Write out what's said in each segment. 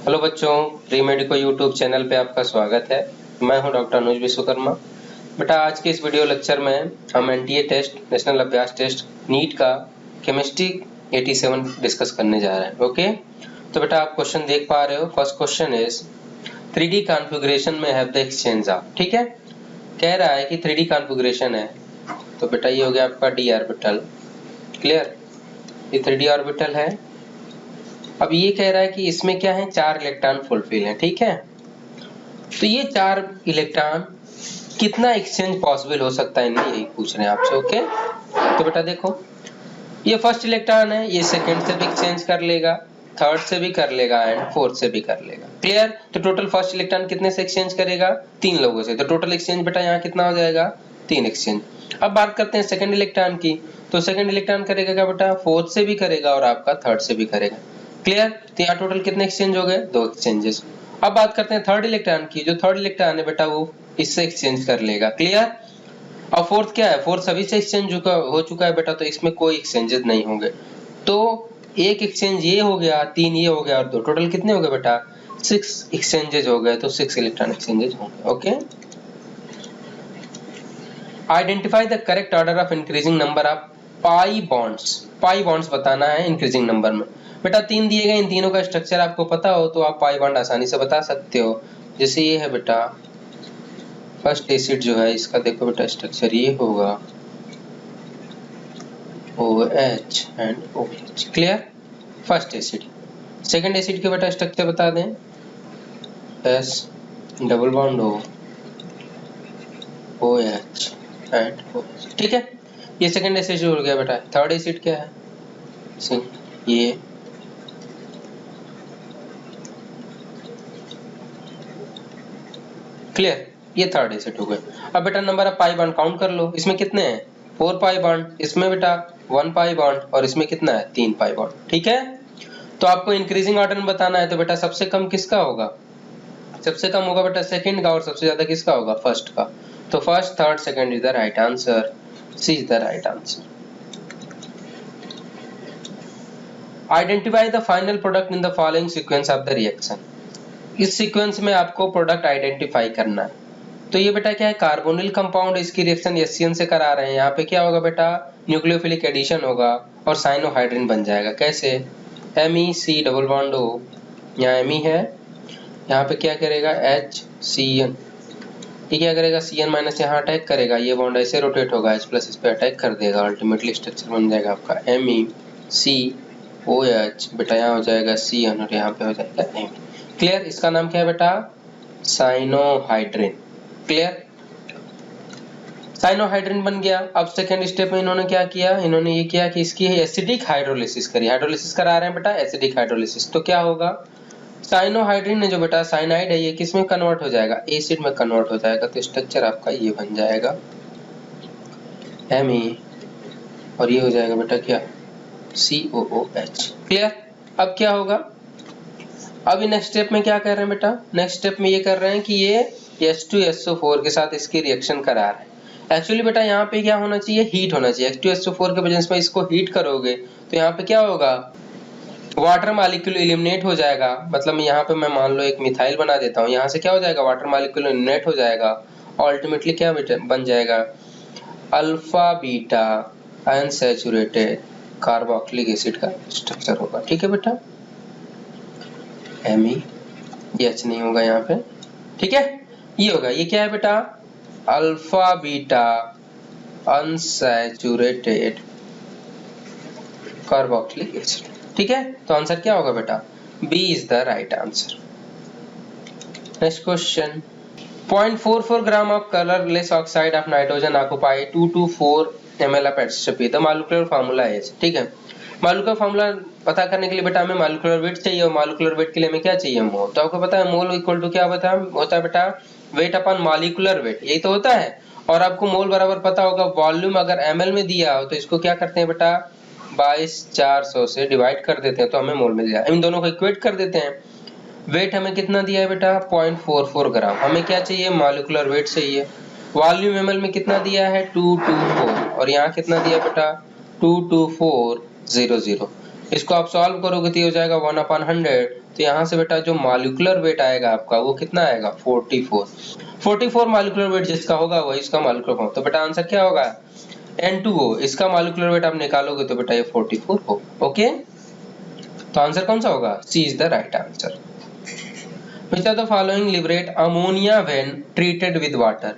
Hello बच्चों, pre medico YouTube channel पे आपका स्वागत है। मैं हूं डॉक्टर अनुज विश्वकर्मा। बेटा आज के इस वीडियो लेक्चर में हम एनटीए टेस्ट, नेशनल अभ्यास टेस्ट, नीट का केमिस्ट्री 87 डिस्कस करने जा रहे हैं। ओके, तो बेटा आप क्वेश्चन देख पा रहे हो। First question is 3D configuration में हैव द एक्सचेंज ऑफ। ठीक है, कह रहा है कि 3D कॉन्फ़िगरेशन है, तो बेटा ये हो गया आपका डी ऑर्बिटल। क्लियर, ये 3D ऑर्बिटल है। अब ये कह रहा है कि इसमें क्या है, 4 इलेक्ट्रॉन फुलफिल है। ठीक है, तो ये 4 इलेक्ट्रॉन कितना एक्सचेंज पॉसिबल हो सकता है, इनमें यही पूछ रहे हैं आपसे। ओके, तो बेटा देखो, ये फर्स्ट इलेक्ट्रॉन है, ये सेकंड से भी एक्सचेंज कर लेगा, थर्ड से भी कर लेगा एंड फोर्थ से भी कर लेगा। क्लियर, तो टोटल फर्स्ट इलेक्ट्रॉन कितने से एक्सचेंज करेगा, 3 लोगों से। तो टोटल एक्सचेंज बेटा यहाँ कितना हो जाएगा, 3 एक्सचेंज। अब बात करते हैं सेकंड इलेक्ट्रॉन की, तो सेकंड इलेक्ट्रॉन करेगा क्या बेटा, फोर्थ से भी करेगा और आपका थर्ड से भी करेगा। क्लियर, तो यहाँ टोटल कितने एक्सचेंज हो गए, 2 एक्सचेंजेस। अब बात करते हैं थर्ड इलेक्ट्रॉन की, जो थर्ड इलेक्ट्रॉन है बेटा वो इससे एक्सचेंज कर लेगा। क्लियर, और फोर्थ क्या है, फोर्थ सभी से एक्सचेंज हो चुका है बेटा, तो इसमें कोई एक्सचेंजेस नहीं होंगे। तो एक एक्सचेंज ये हो गया, 3 ये हो गया और 2, टोटल कितने हो गए बेटा, 6 एक्सचेंजेस हो गए। तो 6 इलेक्ट्रॉन एक्सचेंजेस होंगे। Okay, identify the correct order of increasing number of pi bonds. Pi bonds बताना है इंक्रीजिंग नंबर में। बेटा 3 दिए गए, इन तीनों का स्ट्रक्चर आपको पता हो तो आप पाई बॉन्ड आसानी से बता सकते हो। जैसे ये है बेटा फर्स्ट एसिड जो है, इसका देखो बेटा स्ट्रक्चर ये होगा OH and OH। Clear, first acid. Second acid के बेटा स्ट्रक्चर बता दें, S double bond O, OH and OH। ठीक है, ये सेकंड एसिड हो गया बेटा। थर्ड एसिड क्या है, ये क्लियर, ये थर्ड एसिड हो गया। अब बेटा number of pi bond count कर लो, इसमें कितने हैं, 4 पाई बॉन्ड, इसमें बेटा 1 पाई बॉन्ड और इसमें कितना है, 3 पाई बॉन्ड। ठीक है, तो आपको इंक्रीजिंग ऑर्डर में बताना है, तो बेटा सबसे कम किसका होगा, सबसे कम होगा बेटा सेकंड का, और सबसे ज्यादा किसका होगा, फर्स्ट का। तो first, third, second is the right answer, C is the right answer. Identify the final product in the following sequence of the reaction. इस सीक्वेंस में आपको प्रोडक्ट आइडेंटिफाई करना है। तो ये बेटा क्या है, कार्बोनिल कंपाउंड, इसकी रिएक्शन HCN से करा रहे हैं। यहाँ पे क्या होगा बेटा, न्यूक्लियोफिलिक एडिशन होगा और साइनोहाइड्रिन बन जाएगा। कैसे, MEC डबल बॉन्ड O, यहाँ Me है, यहाँ पे क्या करेगा HCN, ये क्या करेगा CN माइनस यहाँ अटैक करेगा, ये बॉन्ड ऐसे रोटेट होगा, H प्लस इस पे अटैक कर देगा, अल्टीमेटली स्ट्रक्चर बन जाएगा आपका MECOH। बेटा यहाँ हो जाएगा CN और यहाँ पे हो जाएगा M। क्लियर, इसका नाम क्या है बेटा, साइनोहाइड्रिन। क्लियर, साइनोहाइड्रिन बन गया। अब सेकंड स्टेप में इन्होंने क्या किया, इन्होंने ये किया कि इसकी एसिडिक हाइड्रोलिसिस करी। हाइड्रोलिसिस करा रहे हैं बेटा, एसिडिक हाइड्रोलिसिस। तो क्या होगा, साइनोहाइड्रिन ने जो बेटा साइनाइड है, ये किस में कन्वर्ट हो जाएगा, एसिड में कन्वर्ट हो जाएगा। तो स्ट्रक्चर आपका ये बन जाएगा Me और ये हो जाएगा बेटा क्या, COOH। क्लियर, अब क्या होगा, अब नेक्स्ट स्टेप में क्या कर रहे हैं बेटा, नेक्स्ट स्टेप में ये कर रहे हैं कि ये H2SO4 के साथ इसकी रिएक्शन करा रहे हैं। एक्चुअली बेटा यहाँ पे क्या होना चाहिए, हीट होना चाहिए। H2SO4 के वजह में इसको हीट करोगे तो यहाँ पे क्या होगा, वाटर मॉलिक्यूल एलिमिनेट हो जाएगा। मतलब यहाँ पे मैं मान लो एक मिथाइल बना देता हूँ, यहाँ से क्या हो जाएगा, वाटर मॉलिक्यूल एलिमिनेट हो जाएगा और अल्टीमेटली क्या बन जाएगा, alpha beta unsaturated carboxylic acid का स्ट्रक्चर होगा। ठीक है बेटा, Me, ये H नहीं होगा यहाँ पे। ठीक है, ये होगा, ये क्या है बेटा, alpha beta unsaturated carboxylic acid. ठीक है, तो आंसर क्या होगा बेटा, B is the right answer. Next question, 0.44 gram of colourless oxide of nitrogen occupy 224 ml of H2P। The molecular formula is. ठीक है, मॉलिक्यूलर फार्मूला पता करने के लिए बेटा हमें मॉलिक्यूलर वेट चाहिए, और मॉलिक्यूलर वेट के लिए हमें क्या चाहिए, मोल। तो आपको पता है मोल इक्वल टू क्या होता है बेटा, वेट अपॉन मॉलिक्यूलर वेट, यही तो होता है। और आपको मोल बराबर पता होगा, वॉल्यूम अगर ml में दिया हो तो इसको क्या करते हैं बेटा, 22,400 से डिवाइड कर देते हैं तो हमें मोल मिल जाए। इन दोनों को इक्वेट कर देते हैं। वेट हमें कितना दिया है बेटा, 0.44 ग्राम। हमें क्या चाहिए, मॉलिक्यूलर वेट चाहिए। वॉल्यूम ml में कितना दिया है, 224, और यहाँ कितना दिया बेटा, 22400। इसको आप सॉल्व करोगे तो हो जाएगा 1/100 तो यहाँ से बेटा जो मॉलिक्यूलर वेट आएगा आपका वो कितना आएगा 44 मॉलिक्यूलर वेट जिसका होगा वही इसका मॉलिक्यूलर फॉर्म। तो बेटा आंसर क्या होगा N2O, इसका मॉलिक्यूलर वेट आप निकालोगे तो बेटा ये 44 हो। ओके, तो आंसर कौन सा होगा? C is the right answer. Which of the following liberate ammonia when treated with water?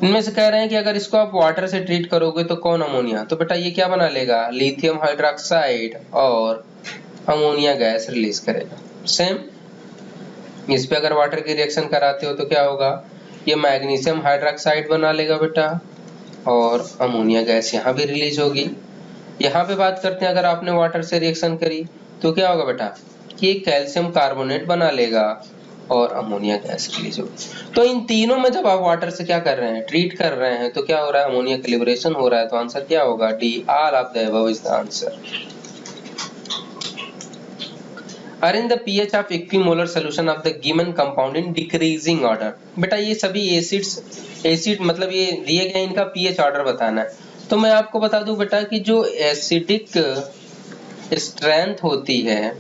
इनमें से कह रहे हैं कि अगर इसको आप वाटर से ट्रीट करोगे तो कौन अमोनिया, तो बेटा ये क्या बना लेगा? लिथियम हाइड्रोक्साइड और अमोनिया गैस रिलीज करेगा। सेम इस पे अगर वाटर की रिएक्शन कराते हो तो क्या होगा? ये मैग्नीशियम हाइड्रोक्साइड बना लेगा बेटा और अमोनिया गैस यहाँ भी रिलीज होगी। यहाँ पे बात करते हैं अगर आपने वाटर से रिएक्शन करी तो क्या होगा बेटा कि कैल्शियम कार्बोनेट बना लेगा और अमोनिया गैस रिलीज होगी। तो इन तीनों में जब आप वाटर से क्या कर रहे हैं? ट्रीट कर रहे हैं, तो क्या हो रहा है? अमोनिया का लिबरेशन हो रहा है। तो आंसर क्या होगा? D, all of the above is the answer. Arrange the pH of equimolar solution of the given compound in decreasing order. बेटा ये सभी एसिड मतलब ये दिए गए, इनका पीएच ऑर्डर बताना है। तो मैं आपको बता दूं बेटा कि जो एसिडिक स्ट्रेंथ होती है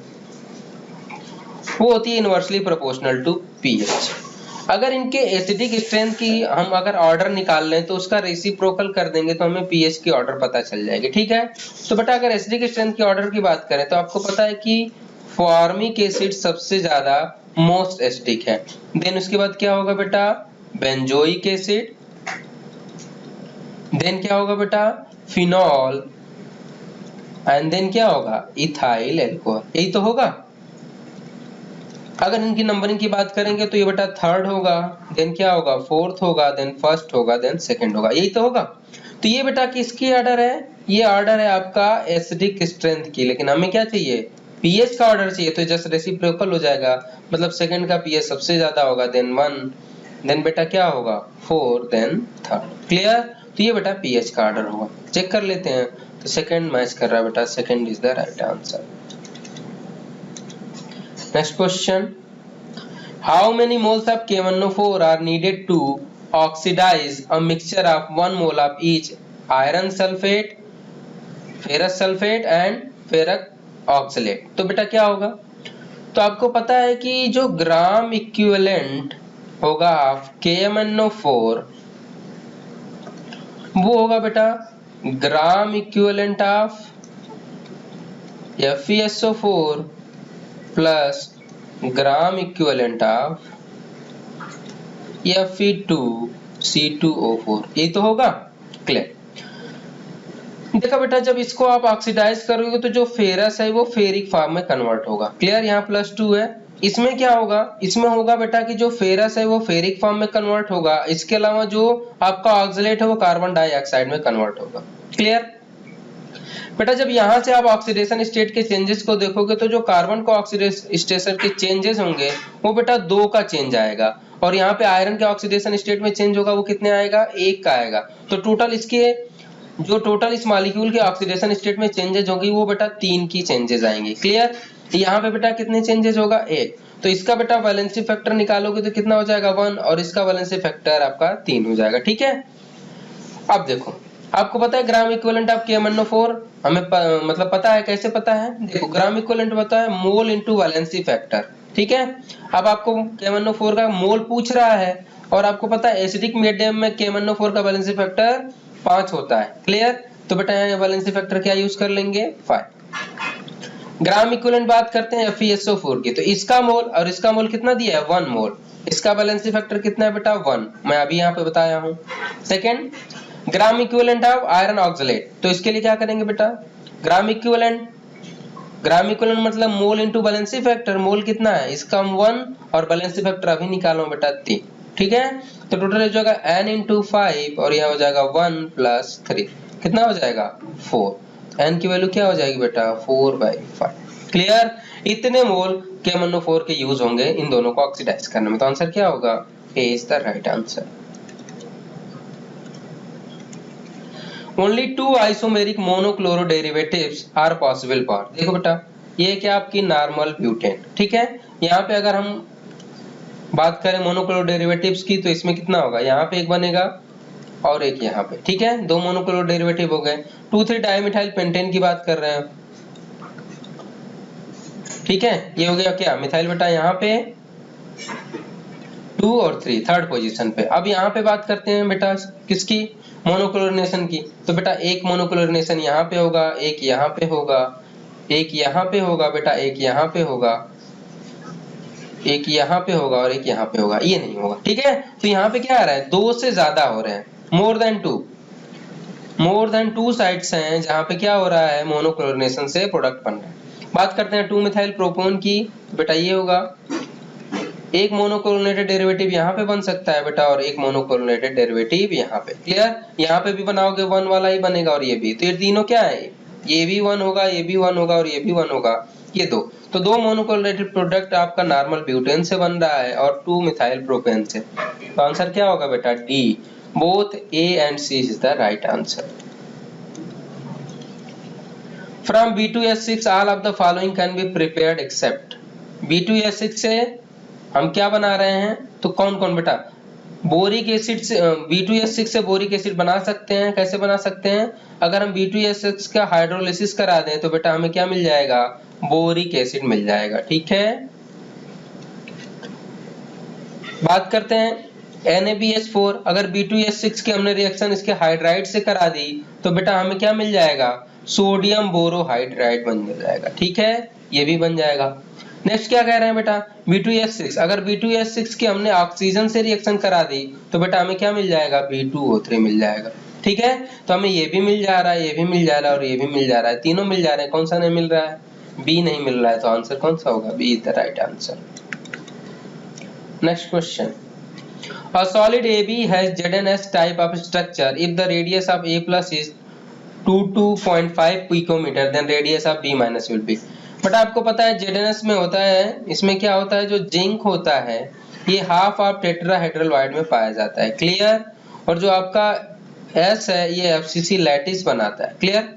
वो होती है इनवर्सली प्रोपोर्शनल टू पीएच। अगर इनके एसिडिक स्ट्रेंथ की हम अगर ऑर्डर निकाल लें तो उसका रेसिप्रोकल कर देंगे तो हमें पीएच की ऑर्डर पता चल जाएगी। ठीक है, तो बेटा अगर एसिडिक स्ट्रेंथ की ऑर्डर की बात करें तो आपको पता है कि फॉर्मिक एसिड सबसे ज्यादा मोस्ट एसिडिक है। देन उसके बाद क्या होगा बेटा? Benzoic acid. देन क्या होगा बेटा? फिनॉल। एंड देन क्या होगा? Ethyl alcohol. यही तो होगा। अगर इनकी नंबरिंग की बात करेंगे तो ये बेटा थर्ड होगा, देन क्या होगा? फोर्थ होगा, देन फर्स्ट होगा, देन सेकंड होगा। यही तो होगा। तो ये बेटा किसकी ऑर्डर है? ये ऑर्डर है आपका एसिडिक स्ट्रेंथ की, लेकिन हमें क्या चाहिए? पीएच का ऑर्डर चाहिए। तो जस्ट रेसिप्रोकल हो जाएगा, मतलब सेकंड का पीएच सबसे ज्यादा होगा, देन 1, देन बेटा क्या होगा? 4, देन थर्ड। क्लियर? तो ये बेटा पीएच का ऑर्डर होगा। चेक कर लेते हैं। तो सेकंड मैच कर रहा है बेटा, second is the right answer. Next question. How many moles of KMnO4 are needed to oxidize a mixture of 1 mole of each iron sulfate, ferrous sulfate and ferric oxalate? तो बेटा क्या होगा? तो आपको पता है कि जो ग्राम इक्विवेलेंट होगा ऑफ KMnO4 वो होगा बेटा gram equivalent of FeSO4 plus gram equivalent of Fe2C2O4। यही तो होगा। क्लियर? देखा बेटा जब इसको आप ऑक्सीडाइज करोगे तो जो फेरस है वो फेरिक फॉर्म में कन्वर्ट होगा। क्लियर? यहाँ +2 है। इसमें क्या होगा? इसमें होगा बेटा कि जो फेरस है वो फेरिक फॉर्म में कन्वर्ट होगा। इसके अलावा जो आपका ऑक्सलेट है वो कार्बन डाइऑक्साइड में कन्वर्ट होगा। क्लियर? बेटा जब यहाँ से आप ऑक्सीडेशन स्टेट के चेंजेस को देखोगे तो जो कार्बन को ऑक्सीडेशन के चेंजेस होंगे वो बेटा 2 का चेंज आएगा, और यहाँ पे आयरन के ऑक्सीडेशन स्टेट में चेंज होगा वो कितने आएगा? 1 का आएगा। तो टोटल इस मॉलिक्यूल के ऑक्सीडेशन स्टेट में चेंजेस होगी वो बेटा 3 की चेंजेस आएंगे। क्लियर? यहाँ पे बेटा कितने चेंजेस होगा? 1। तो इसका बेटा वैलेंसी फैक्टर निकालोगे तो कितना हो जाएगा? 1, और इसका वैलेंसी फैक्टर आपका 3 हो जाएगा। ठीक है, अब देखो आपको पता है ग्राम इक्विवेलेंट ऑफ KMnO4 हमें मतलब पता है। कैसे पता है? देखो ग्राम इक्विवेलेंट पता है मोल इनटू वैलेंसी फैक्टर। ठीक है, अब आपको KMnO4 का मोल पूछ रहा है और आपको पता है एसिडिक मीडियम में KMnO4 का वैलेंसी फैक्टर 5 होता है। क्लियर? तो बेटा यहाँ वैलेंसी फैक्टर क्या यूज कर लेंगे? 5। ग्राम इक्विवेलेंट बात करते हैं FeSO4 की, तो इसका मोल और इसका मोल कितना दिया है? 1 मोल। इसका वैलेंसी फैक्टर कितना है बेटा? 1। मैं अभी यहाँ पे बताया हूँ। Second, gram equivalent of iron oxalate, तो इसके लिए क्या करेंगे बेटा? ग्राम इक्विवेलेंट मतलब मोल इनटू वैलेंसी फैक्टर। मोल कितना है? इसका 1 और वैलेंसी फैक्टर अभी निकालो बेटा 3। ठीक है, तो टोटल हो जाएगा n इंटू 5 और यह हो जाएगा 1 + 3। कितना हो जाएगा? 4। n की वैल्यू क्या हो जाएगी बेटा? 4/5। क्लियर? इतने मोल KMnO4 के यूज होंगे इन दोनों को ऑक्सीडाइज करने में। तो आंसर क्या होगा? A is the right answer. Only 2 isomeric monochloro derivatives are possible for। देखो बेटा ये क्या आपकी नॉर्मल ब्यूटेन। ठीक है, यहाँ पे अगर हम बात करें मोनोक्लोरो डेरिवेटिव्स की तो इसमें कितना होगा? यहाँ पे एक बनेगा और एक यहाँ पे। ठीक है, 2 मोनोक्लोरो डेरिवेटिव हो गए। 2,3 डाइमिथाइल पेंटेन की बात कर रहे हैं। ठीक है, ये हो गया क्या मिथाइल बेटा यहाँ पे 2 और 3 थर्ड पोजीशन पे। अब यहाँ पे बात करते हैं बेटा किसकी, मोनोक्लोरिनेशन की। तो बेटा एक मोनोक्लोरिनेशन यहाँ पे होगा, एक यहाँ पे होगा, एक यहाँ पे होगा बेटा, एक यहाँ पे होगा, एक यहाँ पे होगा और एक यहाँ पे होगा, ये नहीं होगा। ठीक है, तो यहाँ पे क्या आ रहा है, 2 से ज्यादा हो रहे हैं, मोर देन 2 साइट्स हैं जहाँ पे क्या हो रहा है, मोनोक्लोरिनेशन से प्रोडक्ट बन रहा है। बात करते हैं 2 मिथाइल प्रोपोन की। तो बेटा ये होगा, एक मोनोक्लोरिनेटेड डेरिवेटिव यहाँ पे बन सकता है बेटा और एक मोनोक्लोरिनेटेड डेरिवेटिव यहाँ पे। क्लियर, यहाँ पे भी बनाओगे 1 वाला ही बनेगा और ये भी, तो ये तीनों क्या है, ये भी 1 होगा, ये भी 1 होगा और ये भी 1 होगा, ये दो। तो 2 मोनोक्लोरिनेटेड प्रोडक्ट आपका नॉर्मल ब्यूटेन से बन रहा है और 2 मिथाइल प्रोपेन से। तो आंसर क्या होगा बेटा, D, both A and C is the right answer. From B2S6 all of the following can be prepared except। B2S6 से हम क्या बना रहे हैं, तो कौन कौन बेटा, बोरिक एसिड से B2S6 से बोरिक एसिड बना सकते हैं। कैसे बना सकते हैं, अगर हम B2S6 का हाइड्रोलिसिस करा दें तो बेटा हमें क्या मिल जाएगा, बोरिक एसिड मिल जाएगा। ठीक है, बात करते हैं NaBH4, अगर B2S6 के हमने रिएक्शन इसके हाइड्राइड से करा दी तो बेटा हमें क्या मिल जाएगा, सोडियम बोरोहाइड्राइड बन जाएगा। ठीक है, ये भी बन जाएगा। नेक्स्ट क्या कह रहे हैं बेटा, B2S6, अगर B2S6 के हमने ऑक्सीजन से रिएक्शन करा दी तो बेटा हमें क्या मिल जाएगा, B2O3 मिल जाएगा। ठीक है, तो हमें ये भी मिल जा रहा है, ये भी मिल जा रहा है और ये भी मिल जा रहा है, तीनों मिल जा रहे हैं। कौन सा नहीं मिल रहा है, बी नहीं मिल रहा है, तो आंसर कौन सा होगा, B is the right answer. Next question, a solid AB has ZnS type of structure if the radius of A plus is 22.5 picometer then radius of B minus will be। But आपको पता है ZnS में होता है, इसमें क्या होता है, जो जिंक होता है ये हाफ ऑफ टेट्राहेड्रल वाइड में पाया जाता है। क्लियर, और जो आपका S है ये FCC लैटिस बनाता है। क्लियर,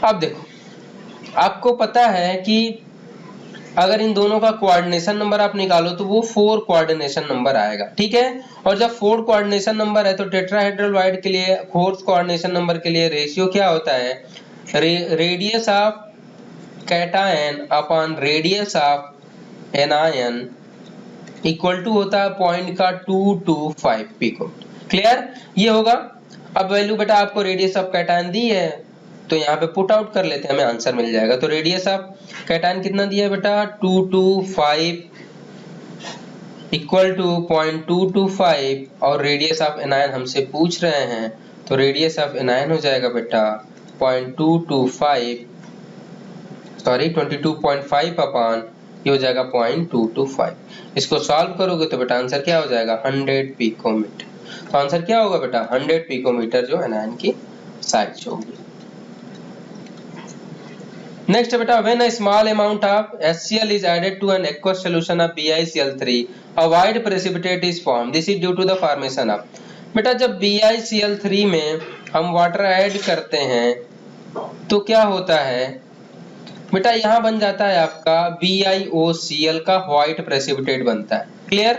अब देखो आपको पता है कि अगर इन दोनों का कोऑर्डिनेशन नंबर आप निकालो तो वो 4 कोऑर्डिनेशन नंबर आएगा। ठीक है, और जब 4 कोऑर्डिनेशन नंबर है तो टेट्राहेड्रल वाइड के लिए 4th कोऑर्डिनेशन नंबर के लिए रेशियो क्या होता है, radius of cation upon radius of anion equal to होता है पॉइंट का 225 पिको। क्लियर, ये होगा। अब वैल्यू बेटा आपको रेडियस ऑफ कैटायन दी है तो यहाँ पे पुट आउट कर लेते हैं, हमें आंसर मिल जाएगा। तो रेडियस ऑफ कैटायन कितना दिया है बेटा, 225 इक्वल टू 0.225 और रेडियस ऑफ एनायन हमसे पूछ रहे हैं तो रेडियस ऑफ एनायन हो जाएगा बेटा 22.5 अपॉन ये हो जाएगा 0.225। इसको सॉल्व करोगे तो बेटा आंसर क्या हो जाएगा, 100 पिकोमीटर। तो आंसर क्या होगा बेटा, 100 पिकोमीटर जो एनायन की साइज होगी। नेक्स्ट बेटा, when a small amount of HCl is added to an aqueous solution of BiCl3 a white precipitate is formed, this is due to the formation of। बेटा जब BiCl3 में हम water add करते हैं तो क्या होता है बेटा, यहाँ बन जाता है आपका BiOCl का व्हाइट प्रेसिपिटेट बनता है। क्लियर,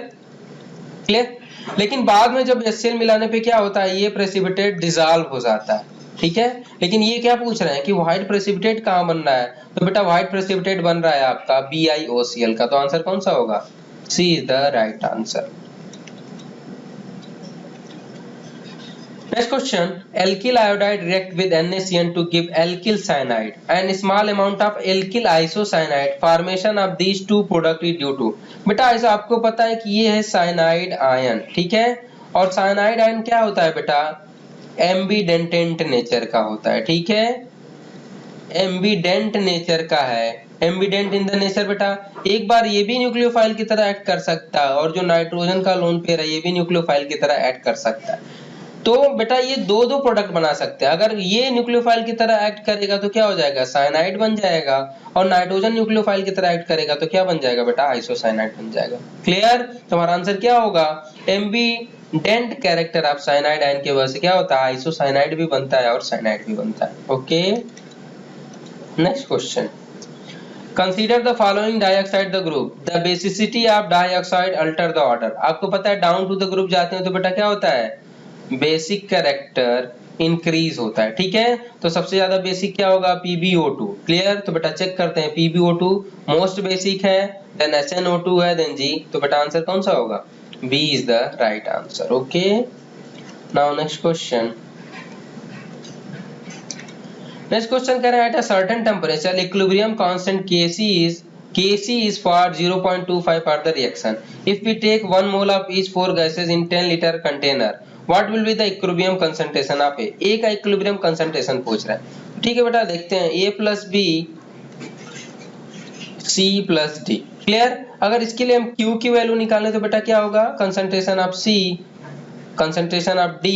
क्लियर, लेकिन बाद में जब HCl मिलाने पे क्या होता है, ये प्रेसिपिटेट डिसॉल्व हो जाता है। ठीक है, लेकिन ये क्या पूछ रहे हैं कि व्हाइट प्रेसिपिटेट कहाँ बन रहा है, तो बेटा व्हाइट प्रेसिपिटेट बन रहा है आपका BiOCl का। तो आंसर कौन सा होगा, C is the right answer. Next question, alkyl iodide react with NaCN to give alkyl cyanide and small amount of alkyl isocyanide formation of these two product is due to। बेटा ऐसा आपको पता है कि ये है साइनाइड आयन। ठीक है, और साइनाइड आयन क्या होता है बेटा, एम्बिडेंटेंट नेचर का होता है। ठीक है, एम्बिडेंट नेचर का है, एम्बिडेंट इन द नेचर बेटा एक बार ये भी न्यूक्लियोफाइल की तरह एक्ट कर सकता है और जो नाइट्रोजन का लोन पेयर है ये भी न्यूक्लियोफाइल की तरह एक्ट कर सकता है। तो बेटा ये दो प्रोडक्ट बना सकते हैं। अगर ये न्यूक्लियोफाइल की तरह एक्ट करेगा तो क्या हो जाएगा, साइनाइड बन जाएगा, और नाइट्रोजन न्यूक्लियोफाइल की तरह एक्ट करेगा तो क्या बन जाएगा बेटा, आइसोसाइनाइड बन जाएगा। क्लियर, तुम्हारा आंसर क्या होगा, ambient character of cyanide ion की वजह से क्या होता है, आइसोसाइनाइड भी बनता है और साइनाइड भी बनता है। Okay, next question, consider the following dioxide the group, the basicity of dioxide alter the order. आपको पता है डाउन टू द ग्रुप जाते हैं तो बेटा क्या होता है, बेसिक कैरेक्टर इंक्रीज होता है। ठीक है, तो सबसे ज्यादा बेसिक क्या होगा? PbO2। क्लियर? तो बेटा चेक करते हैं, PbO2 मोस्ट बेसिक है, देन SnO2 है, देन G। तो बेटा आंसर कौन सा होगा? B is the right answer. Okay, now next question. Next question कह रहा है, at a certain temperature equilibrium constant Kc is for 0.25 for the reaction. If we take 1 mole of each 4 gases in 10 liter container, what will be the equilibrium concentration of A? A का equilibrium concentration पूछ रहा है। ठीक है बेटा, देखते हैं A plus B C plus D। Clear? अगर इसके लिए हम Q की वैल्यू निकालें तो बेटा क्या होगा? Concentration of C, concentration of D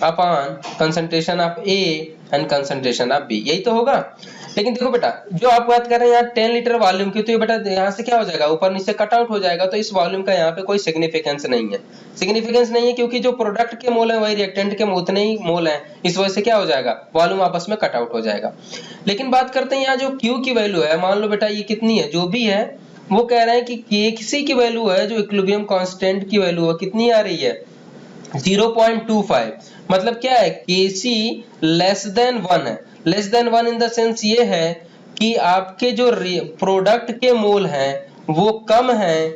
upon concentration of A and concentration of B, यही तो होगा। लेकिन देखो बेटा, जो आप बात कर रहे हैं यहाँ 10 लीटर वॉल्यूम की, तो ये बेटा यहाँ से क्या हो जाएगा? ऊपर नीचे कट आउट हो जाएगा, तो इस वॉल्यूम का यहाँ पे कोई सिग्निफिकेंस नहीं है। सिग्निफिकेंस नहीं है क्योंकि जो प्रोडक्ट के मोल है वही रिएक्टेंट के उतने ही मोल है, इस वजह से क्या हो जाएगा? वॉल्यूम आपस में कट आउट हो जाएगा। लेकिन बात करते हैं यहाँ जो Q की वैल्यू है, मान लो बेटा ये कितनी है, जो भी है वो कह रहे हैं कि Kc की वैल्यू है, जो इक्विलिब्रियम कांस्टेंट की वैल्यू है, कितनी आ रही है? 0.25। मतलब क्या है? Kc लेस देन 1 है। Less than 1 in the sense ये है कि आपके जो प्रोडक्ट के मोल हैं वो कम है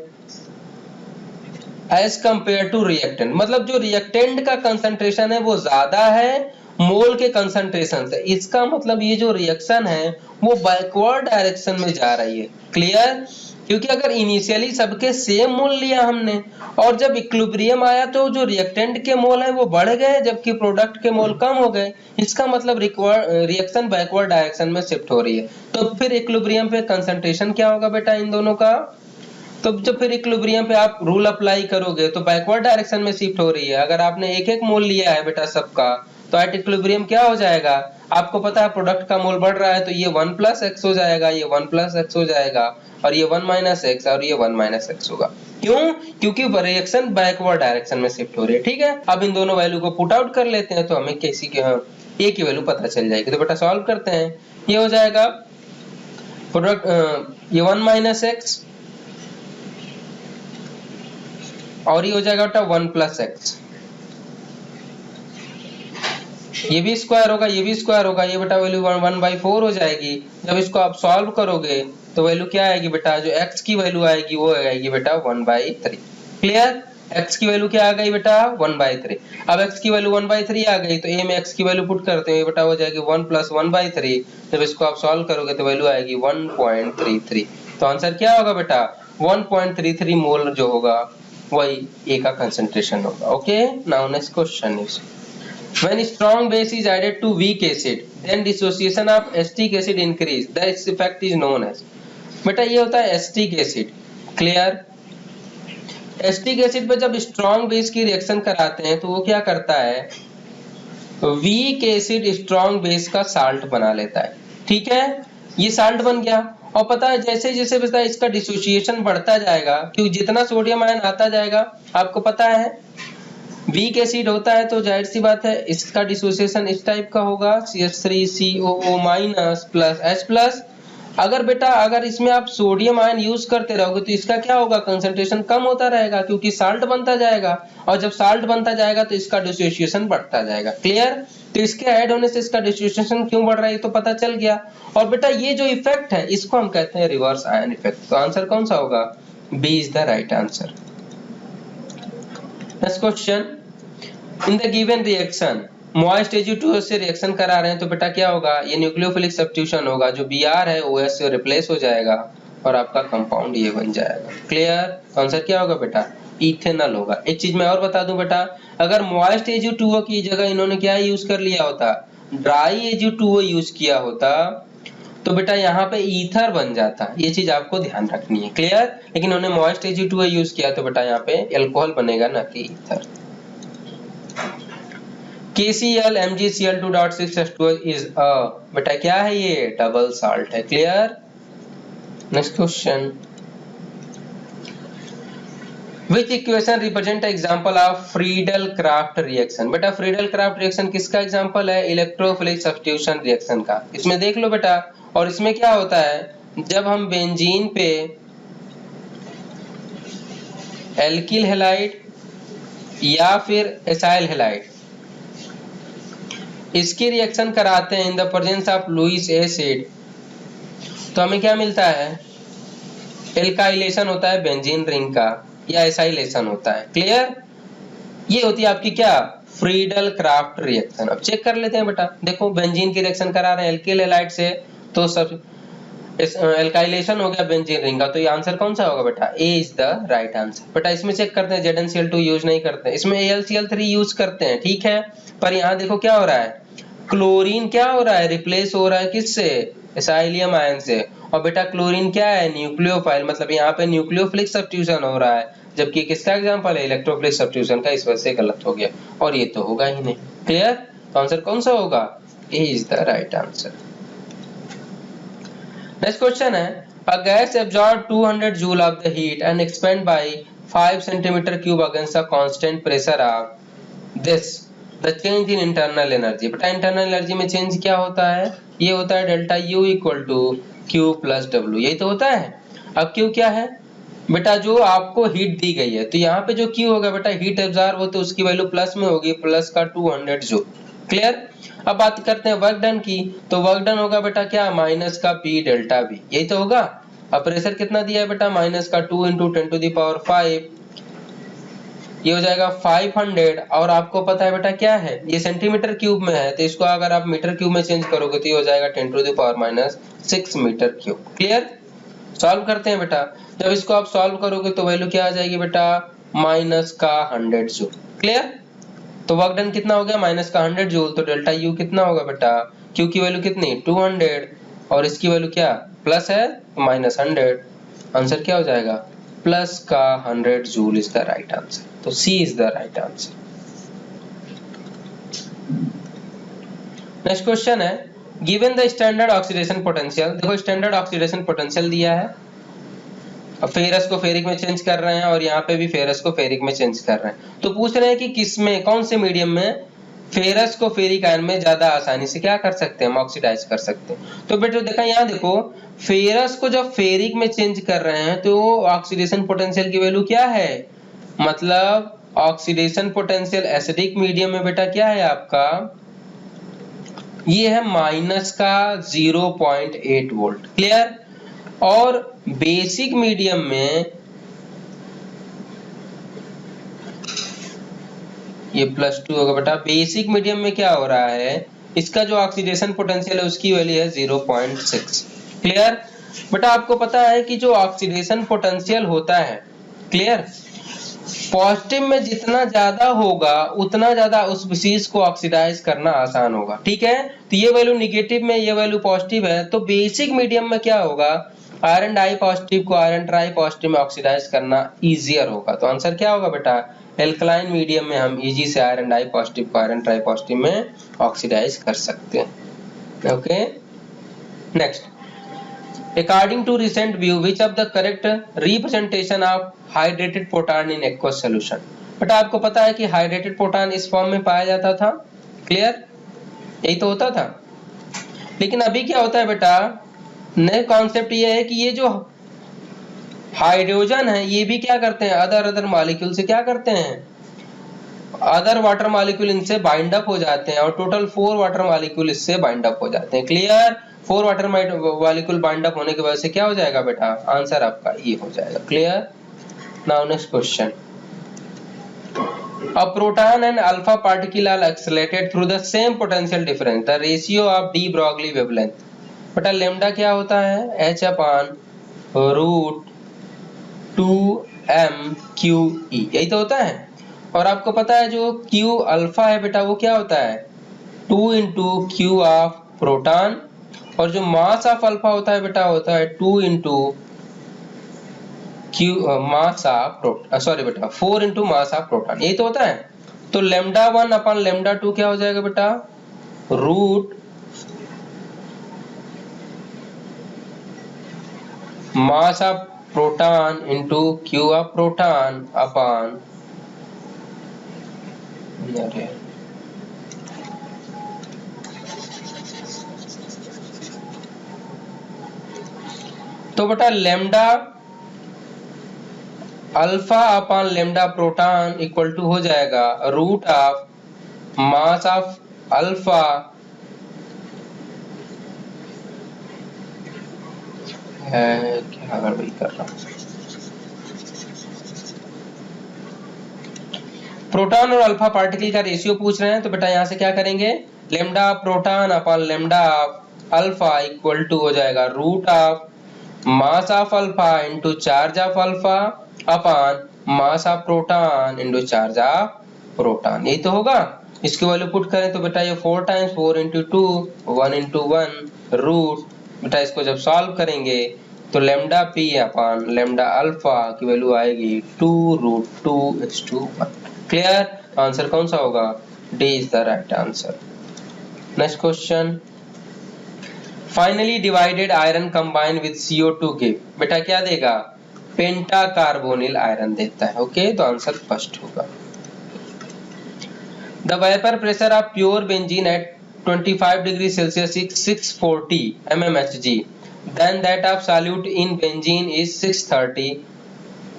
एज कंपेयर टू रिएक्टेंट। मतलब जो रिएक्टेंट का कंसंट्रेशन है वो ज्यादा है मोल के कंसंट्रेशन से। इसका मतलब ये जो रिएक्शन है वो बैकवर्ड डायरेक्शन में जा रही है। क्लियर? क्योंकि अगर इनिशियली सबके सेम मोल लिया हमने और जब इक्विलिब्रियम आया तो जो रिएक्टेंट के मोल है वो बढ़ गए जबकि प्रोडक्ट के मोल कम हो गए। इसका मतलब रिएक्शन बैकवर्ड डायरेक्शन में शिफ्ट हो रही है। तो फिर इक्विलिब्रियम पे कंसंट्रेशन क्या होगा बेटा इन दोनों का? तो जब फिर इक्विलिब्रियम पे आप रूल अप्लाई करोगे तो बैकवर्ड डायरेक्शन में शिफ्ट हो रही है। अगर आपने एक एक मोल लिया है बेटा सबका, तो एट इक्विलिब्रियम क्या हो जाएगा? आपको पता है प्रोडक्ट का मोल बढ़ रहा है, तो ये 1 प्लस एक्स हो जाएगा, ये 1 प्लस एक्स हो जाएगा, और ये 1 माइनस एक्स और ये 1 माइनस एक्स होगा। क्यों? क्योंकि रिएक्शन बैकवर्ड डायरेक्शन में शिफ्ट हो रही है। ठीक है, अब इन दोनों वैल्यू को पुट आउट कर लेते हैं तो हमें किसी के ए की वैल्यू पता चल जाएगी। तो बेटा सॉल्व करते हैं, ये हो जाएगा प्रोडक्ट, ये 1 माइनस एक्स और ये हो जाएगा बेटा 1 प्लस एक्स, ये भी स्क्वायर होगा, ये भी स्क्वायर होगा, ये बेटा वैल्यू 1/4 हो जाएगी। जब इसको आप सॉल्व करोगे तो वैल्यू क्या आएगी बेटा? जो x की वैल्यू आएगी वो आएगी बेटा 1/3। क्लियर? x की वैल्यू क्या आ गई बेटा? 1/3। अब x की वैल्यू 1/3 आ गई तो a में x की वैल्यू पुट करते हैं, बेटा हो जाएगी 1 प्लस 1/3। जब इसको आप सॉल्व करोगे तो वैल्यू आएगी 1.33। तो आंसर क्या होगा बेटा? 1.33 मोल जो होगा वही A का कंसंट्रेशन होगा। Okay, now next question is, when strong base is added to weak acid then dissociation of acetic acid increase, this effect is known as। बेटा ये होता है acetic acid. Clear? Acetic acid पे जब strong base की reaction कराते हैं तो वो क्या करता है? वीक एसिड स्ट्रॉन्ग बेस का साल्ट बना लेता है। ठीक है, ये साल्ट बन गया और पता है जैसे जैसे बेटा इसका डिसोसिएशन बढ़ता जाएगा, क्योंकि जितना सोडियम आयन आता जाएगा आपको पता है वीक एसिड होता है तो जाहिर सी बात है इसका डिसोसिएशन इस टाइप का होगा, CH3COO- प्लस H प्लस। अगर इसमें आप सोडियम आयन यूज करते रहोगे तो इसका क्या होगा? कंसंट्रेशन कम होता रहेगा क्योंकि साल्ट बनता जाएगा, और जब साल्ट बनता जाएगा तो इसका डिसोसिएशन बढ़ता जाएगा। क्लियर? तो इसके ऐड होने से इसका डिसोसिएशन क्यों बढ़ रहा है तो पता चल गया। और बेटा ये जो इफेक्ट है इसको हम कहते हैं रिवर्स आयन इफेक्ट। तो आंसर कौन सा होगा? B is the right answer. Next question, in the given reaction moist Ag2O से रिएक्शन करा रहे हैं तो बेटा क्या होगा? ये न्यूक्लियोफिलिक सब्स्टिट्यूशन होगा, जो Br है OH से रिप्लेस हो जाएगा और आपका कंपाउंड ये बन जाएगा। क्लियर? आंसर क्या होगा बेटा? इथेनॉल होगा। एक चीज मैं और बता दूं बेटा, अगर मॉइस्ट Ag2O की जगह इन्होंने क्या यूज कर लिया होता? ड्राई Ag2O यूज किया होता तो बेटा यहाँ पे ईथर बन जाता। ये चीज आपको ध्यान रखनी है। क्लियर? लेकिन उन्होंने मॉइस्ट Ag2O यूज किया तो बेटा यहाँ पे एल्कोहल बनेगा ना कि ether. KCl MgCl2.6H2O is a, बेटा क्या है ये? डबल साल्ट है। Clear? Next question, Which equation represent example of Friedel-Crafts reaction? बेटा Friedel-Crafts reaction किसका एग्जांपल है? इलेक्ट्रोफिलिक सब्स्टिट्यूशन रिएक्शन का। इसमें देख लो बेटा, और इसमें क्या होता है जब हम बेंजीन पे एल्किल हैलाइड या फिर एसाइल हैलाइड इसकी रिएक्शन कराते हैं in the presence of Lewis acid, तो हमें क्या मिलता है, एल्काइलेशन होता है बेंजीन रिंग का या एसाइलेशन होता है। क्लियर? ये होती है आपकी क्या, फ्रीडल क्राफ्ट रिएक्शन। अब चेक कर लेते हैं बेटा, देखो बेंजीन की रिएक्शन करा रहे हैं एल्किल हैलाइड से, तो सब एल्काइलेशन हो गया बेंजीन रिंग का, तो ये आंसर कौन सा होगा बेटा, A is the right answer. बेटा इसमें चेक करते हैं ZnCl2 यूज नहीं करते, इसमें AlCl3 यूज करते हैं, ठीक है, पर यहाँ देखो क्या हो रहा है, क्लोरीन क्या हो रहा है, रिप्लेस हो रहा है किससे, एसाइलियम आयन से, और बेटा क्लोरीन क्या है, न्यूक्लियोफाइल, मतलब यहाँ पे न्यूक्लियोफिलिक सब्स्टिट्यूशन हो रहा है, जबकि किसका एग्जांपल है, इलेक्ट्रोफिलिक सब्स्टिट्यूशन का, इस वजह से गलत हो गया, और ये तो होगा ही नहीं। क्लियर? तो आंसर कौन सा होगा, A is the right answer. Next question है, a gas absorbs 200 joule of the heat and expand by 5 centimeter cube against a constant pressure of this, the change in internal energy। बेटा internal energy में change क्या होता है, ये होता है delta U equal to Q plus W, यही तो होता है। अब Q क्या है बेटा, जो आपको हीट दी गई है, तो यहाँ पे जो Q होगा बेटा, हीट एब्जॉर्ब हो तो उसकी वैल्यू प्लस में होगी, प्लस का 200 जूल। क्लियर? अब बात करते हैं वर्क डन की, तो वर्क डन होगा बेटा क्या, माइनस का P डेल्टा V, यही तो होगा। अब प्रेशर कितना दिया है बेटा, माइनस का 2 × 10⁵, ये हो जाएगा 500, और आपको पता है बेटा क्या है, ये सेंटीमीटर क्यूब में है, तो इसको अगर आप मीटर क्यूब में चेंज करोगे तो ये हो जाएगा 10⁻⁻6 मीटर क्यूब। क्लियर? सॉल्व करते हैं बेटा, जब इसको आप सॉल्व करोगे तो वैल्यू क्या आ जाएगी बेटा, माइनस का 100 जूल। क्लियर? तो वर्क डन कितना हो गया, माइनस का 100 जूल, तो डेल्टा U कितना होगा बेटा, Q की वैल्यू कितनी, 200, और इसकी वैल्यू क्या, प्लस है, माइनस 100, आंसर क्या हो जाएगा, प्लस का 100 joule is the right answer, तो C is the right answer. Next question है, given the standard oxidation potential, देखो स्टैंडर्ड ऑक्सीडेशन पोटेंशियल दिया है, अब फेरस को फेरिक में चेंज कर रहे हैं और यहाँ पे भी फेरस को फेरिक में चेंज कर रहे हैं, तो पूछ रहे हैं कि किसमें, कौन से मीडियम में फेरस को फेरिक आयन में ज्यादा आसानी से क्या कर सकते हैं, हम ऑक्सीडाइज कर सकते हैं। तो बेटा देखा यहाँ देखो, फेरस को जब फेरिक में चेंज कर रहे हैं तो ऑक्सीडेशन पोटेंशियल की वैल्यू क्या है, मतलब ऑक्सीडेशन पोटेंशियल एसिडिक मीडियम में बेटा क्या है आपका, ये है माइनस का 0.8 वोल्ट। क्लियर? और बेसिक मीडियम में ये +2 होगा बेटा, बेसिक मीडियम में क्या हो रहा है, इसका जो ऑक्सीडेशन पोटेंशियल है उसकी वैल्यू है 0.6। क्लियर? बेटा आपको पता है कि जो ऑक्सीडेशन पोटेंशियल होता है, क्लियर, पॉजिटिव में जितना ज्यादा होगा उतना ज्यादा उस विशेष को ऑक्सीडाइज करना आसान होगा, ठीक है, तो ये वैल्यू निगेटिव में, ये वैल्यू पॉजिटिव है, तो बेसिक मीडियम में क्या होगा, आयरन डाई पॉजिटिव को आयरन ट्राई पॉजिटिव में ऑक्सीडाइज करना इजियर होगा, तो आंसर क्या होगा बेटा, एल्कलाइन मीडियम में हम इजी से आयरन डाई पॉजिटिव को आयरन ट्राई पॉजिटिव में ऑक्सीडाइज कर सकते हैं। Okay, next, according to recent view which of the correct representation of hydrated proton in aqueous solution, बेटा आपको पता है कि हाइड्रेटेड प्रोटॉन इस फॉर्म में पाया जाता था। क्लियर? यही तो होता था, लेकिन अभी क्या होता है बेटा, नए कॉन्सेप्ट ये है कि ये जो हाइड्रोजन है ये भी क्या करते हैं, अदर मॉलिक्यूल से क्या करते हैं, अदर वाटर मॉलिक्यूल इनसे बाइंड अप हो जाते हैं, और टोटल 4 वाटर मॉलिक्यूल इससे बाइंड अप हो जाते हैं। Clear? 4 water molecule bind up होने की वजह से क्या हो जाएगा बेटा, आंसर आपका ये हो जाएगा। Clear? Now next question, a proton and alpha particle are accelerated through the same potential difference, the ratio of de Broglie wavelength, बेटा लेमडा क्या होता है, h/√2m/q/e, यही तो होता है, और आपको पता है जो q अल्फा है बेटा वो क्या होता है, 2 × q ऑफ प्रोटॉन, और जो मास ऑफ अल्फा होता है बेटा होता है 2 × q mass of proton, sorry बेटा 4 × मास ऑफ प्रोटॉन, यही तो होता है। तो λ1/λ2 क्या हो जाएगा बेटा, root mass of proton into q of proton upon, तो बेटा lambda alpha upon lambda proton equal to हो जाएगा root of mass of alpha क्या गड़बड़ी कर रहा हूँ। प्रोटॉन और अल्फा पार्टिकल का रेशियो पूछ रहे हैं, तो बेटा यहाँ से क्या करेंगे, lambda proton upon lambda alpha equal to हो जाएगा root of mass of alpha into charge of alpha upon mass of proton into charge of proton. यही तो होगा। इसकी वैल्यू पुट करें तो बेटा ये 4 टाइम्स 4 इंटू 2 1 इंटू 1 रूट, बेटा इसको जब सॉल्व करेंगे तो lambda P upon lambda alpha की वैल्यू आएगी 2 रूट 2:1। क्लियर? आंसर कौन सा होगा? D is the right answer. Next question, finally divided iron combine with CO2 give, बेटा क्या देगा? पेंटा कार्बोनिल आयरन देता है। ओके, तो आंसर फर्स्ट होगा। The vapour pressure of pure benzene at 25 degree Celsius is 640 mmHg, then that of solute in benzene is 630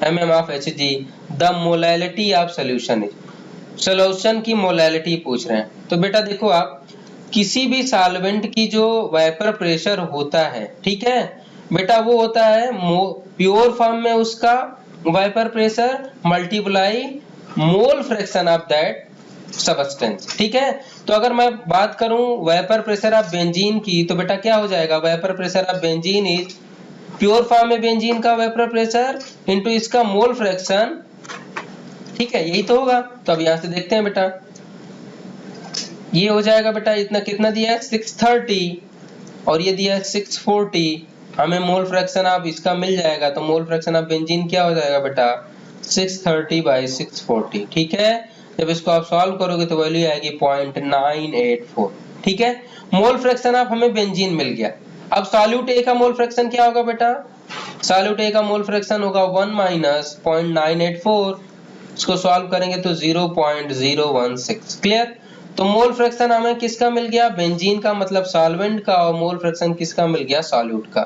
mm of Hg. The molality of solution is, solution की molality पूछ रहे हैं। तो बेटा देखो, आप किसी भी सॉल्वेंट की जो वेपर प्रेशर होता है, ठीक है बेटा, वो होता है प्योर फॉर्म में उसका vapour pressure multiply mole fraction of that substance, ठीक है। तो अगर मैं बात करूं वेपर प्रेशर ऑफ बेंजीन की, तो बेटा क्या हो जाएगा, vapour pressure of benzene is pure form में बेंजीन का वेपर प्रेशर इनटू इसका मोल फ्रैक्शन, ठीक है, यही तो होगा। तो अब यहां से देखते हैं बेटा, ये हो जाएगा बेटा, इतना कितना दिया है 630 और ये दिया है 640, हमें मोल फ्रैक्शन ऑफ इसका मिल जाएगा, तो मोल फ्रैक्शन ऑफ बेंजीन क्या हो जाएगा बेटा 630/640, ठीक है। जब इसको आप सॉल्व करोगे तो वैल्यू आएगी 0.984, ठीक है। मोल फ्रैक्शन ऑफ हमें बेंजीन मिल गया। अब सॉल्यूट ए का मोल फ्रैक्शन क्या होगा बेटा, सॉल्यूट ए का मोल फ्रैक्शन होगा 1 माइनस 0.984, इसको सॉल्व करेंगे तो 0.016। क्लियर? तो मोल फ्रैक्शन हमें किसका मिल गया, बेंजीन का, मतलब सॉल्वेंट का, और मोल फ्रैक्शन किसका मिल गया, सॉल्यूट का।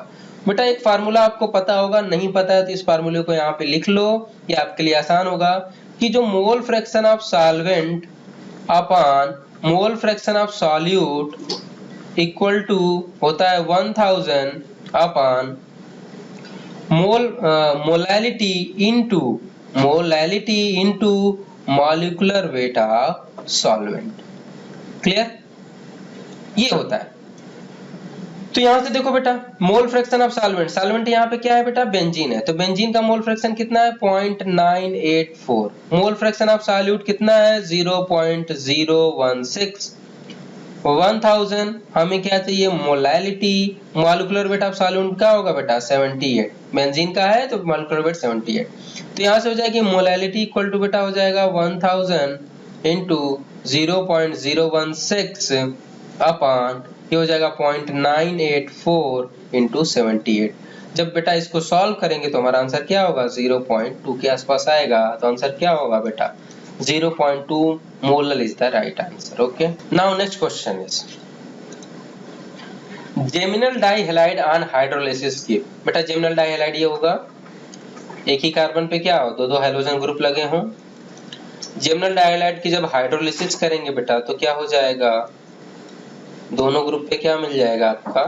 बेटा एक फार्मूला आपको पता होगा, नहीं पता है तो इस फार्मूले को यहाँ पे लिख लो, ये आपके लिए आसान होगा, कि जो mole fraction of solvent upon mole fraction of solute equal to होता है 1000 upon molality into molecular weight of solvent. Clear? ये होता है। तो यहां से देखो बेटा, mole fraction of solvent, solvent यहाँ पे क्या है बेटा, बेंजीन है, तो बेंजीन का मोल फ्रैक्शन कितना है 0.984, मोल फ्रैक्शन ऑफ सॉल्यूट कितना है 0.016, 1000 हमें क्या चाहिए, molality, molecular weight of solvent का होगा बेटा 78, बेंजीन का है तो मॉलिक्यूलर वेट 78, तो यहां से हो जाएगी मोलैलिटी इक्वल टू बेटा हो जाएगा 1000 इंटू 0.016 अपॉन ये हो जाएगा 0.984 इंटू 78। जब बेटा इसको सॉल्व करेंगे तो हमारा आंसर क्या होगा 0.2 के आसपास आएगा, तो आंसर क्या होगा बेटा 0.2 molar is the right answer. Okay, now next question is geminal dihalide on hydrolysis give, बेटा जेमिनल डाइहैलाइड ये होगा, एक ही कार्बन पे क्या हो, दो हाइड्रोजन ग्रुप लगे हों। जेमिनल डाइहैलाइड की जब हाइड्रोलिसिस करेंगे बेटा तो क्या हो जाएगा, दोनों ग्रुप पे क्या मिल जाएगा आपका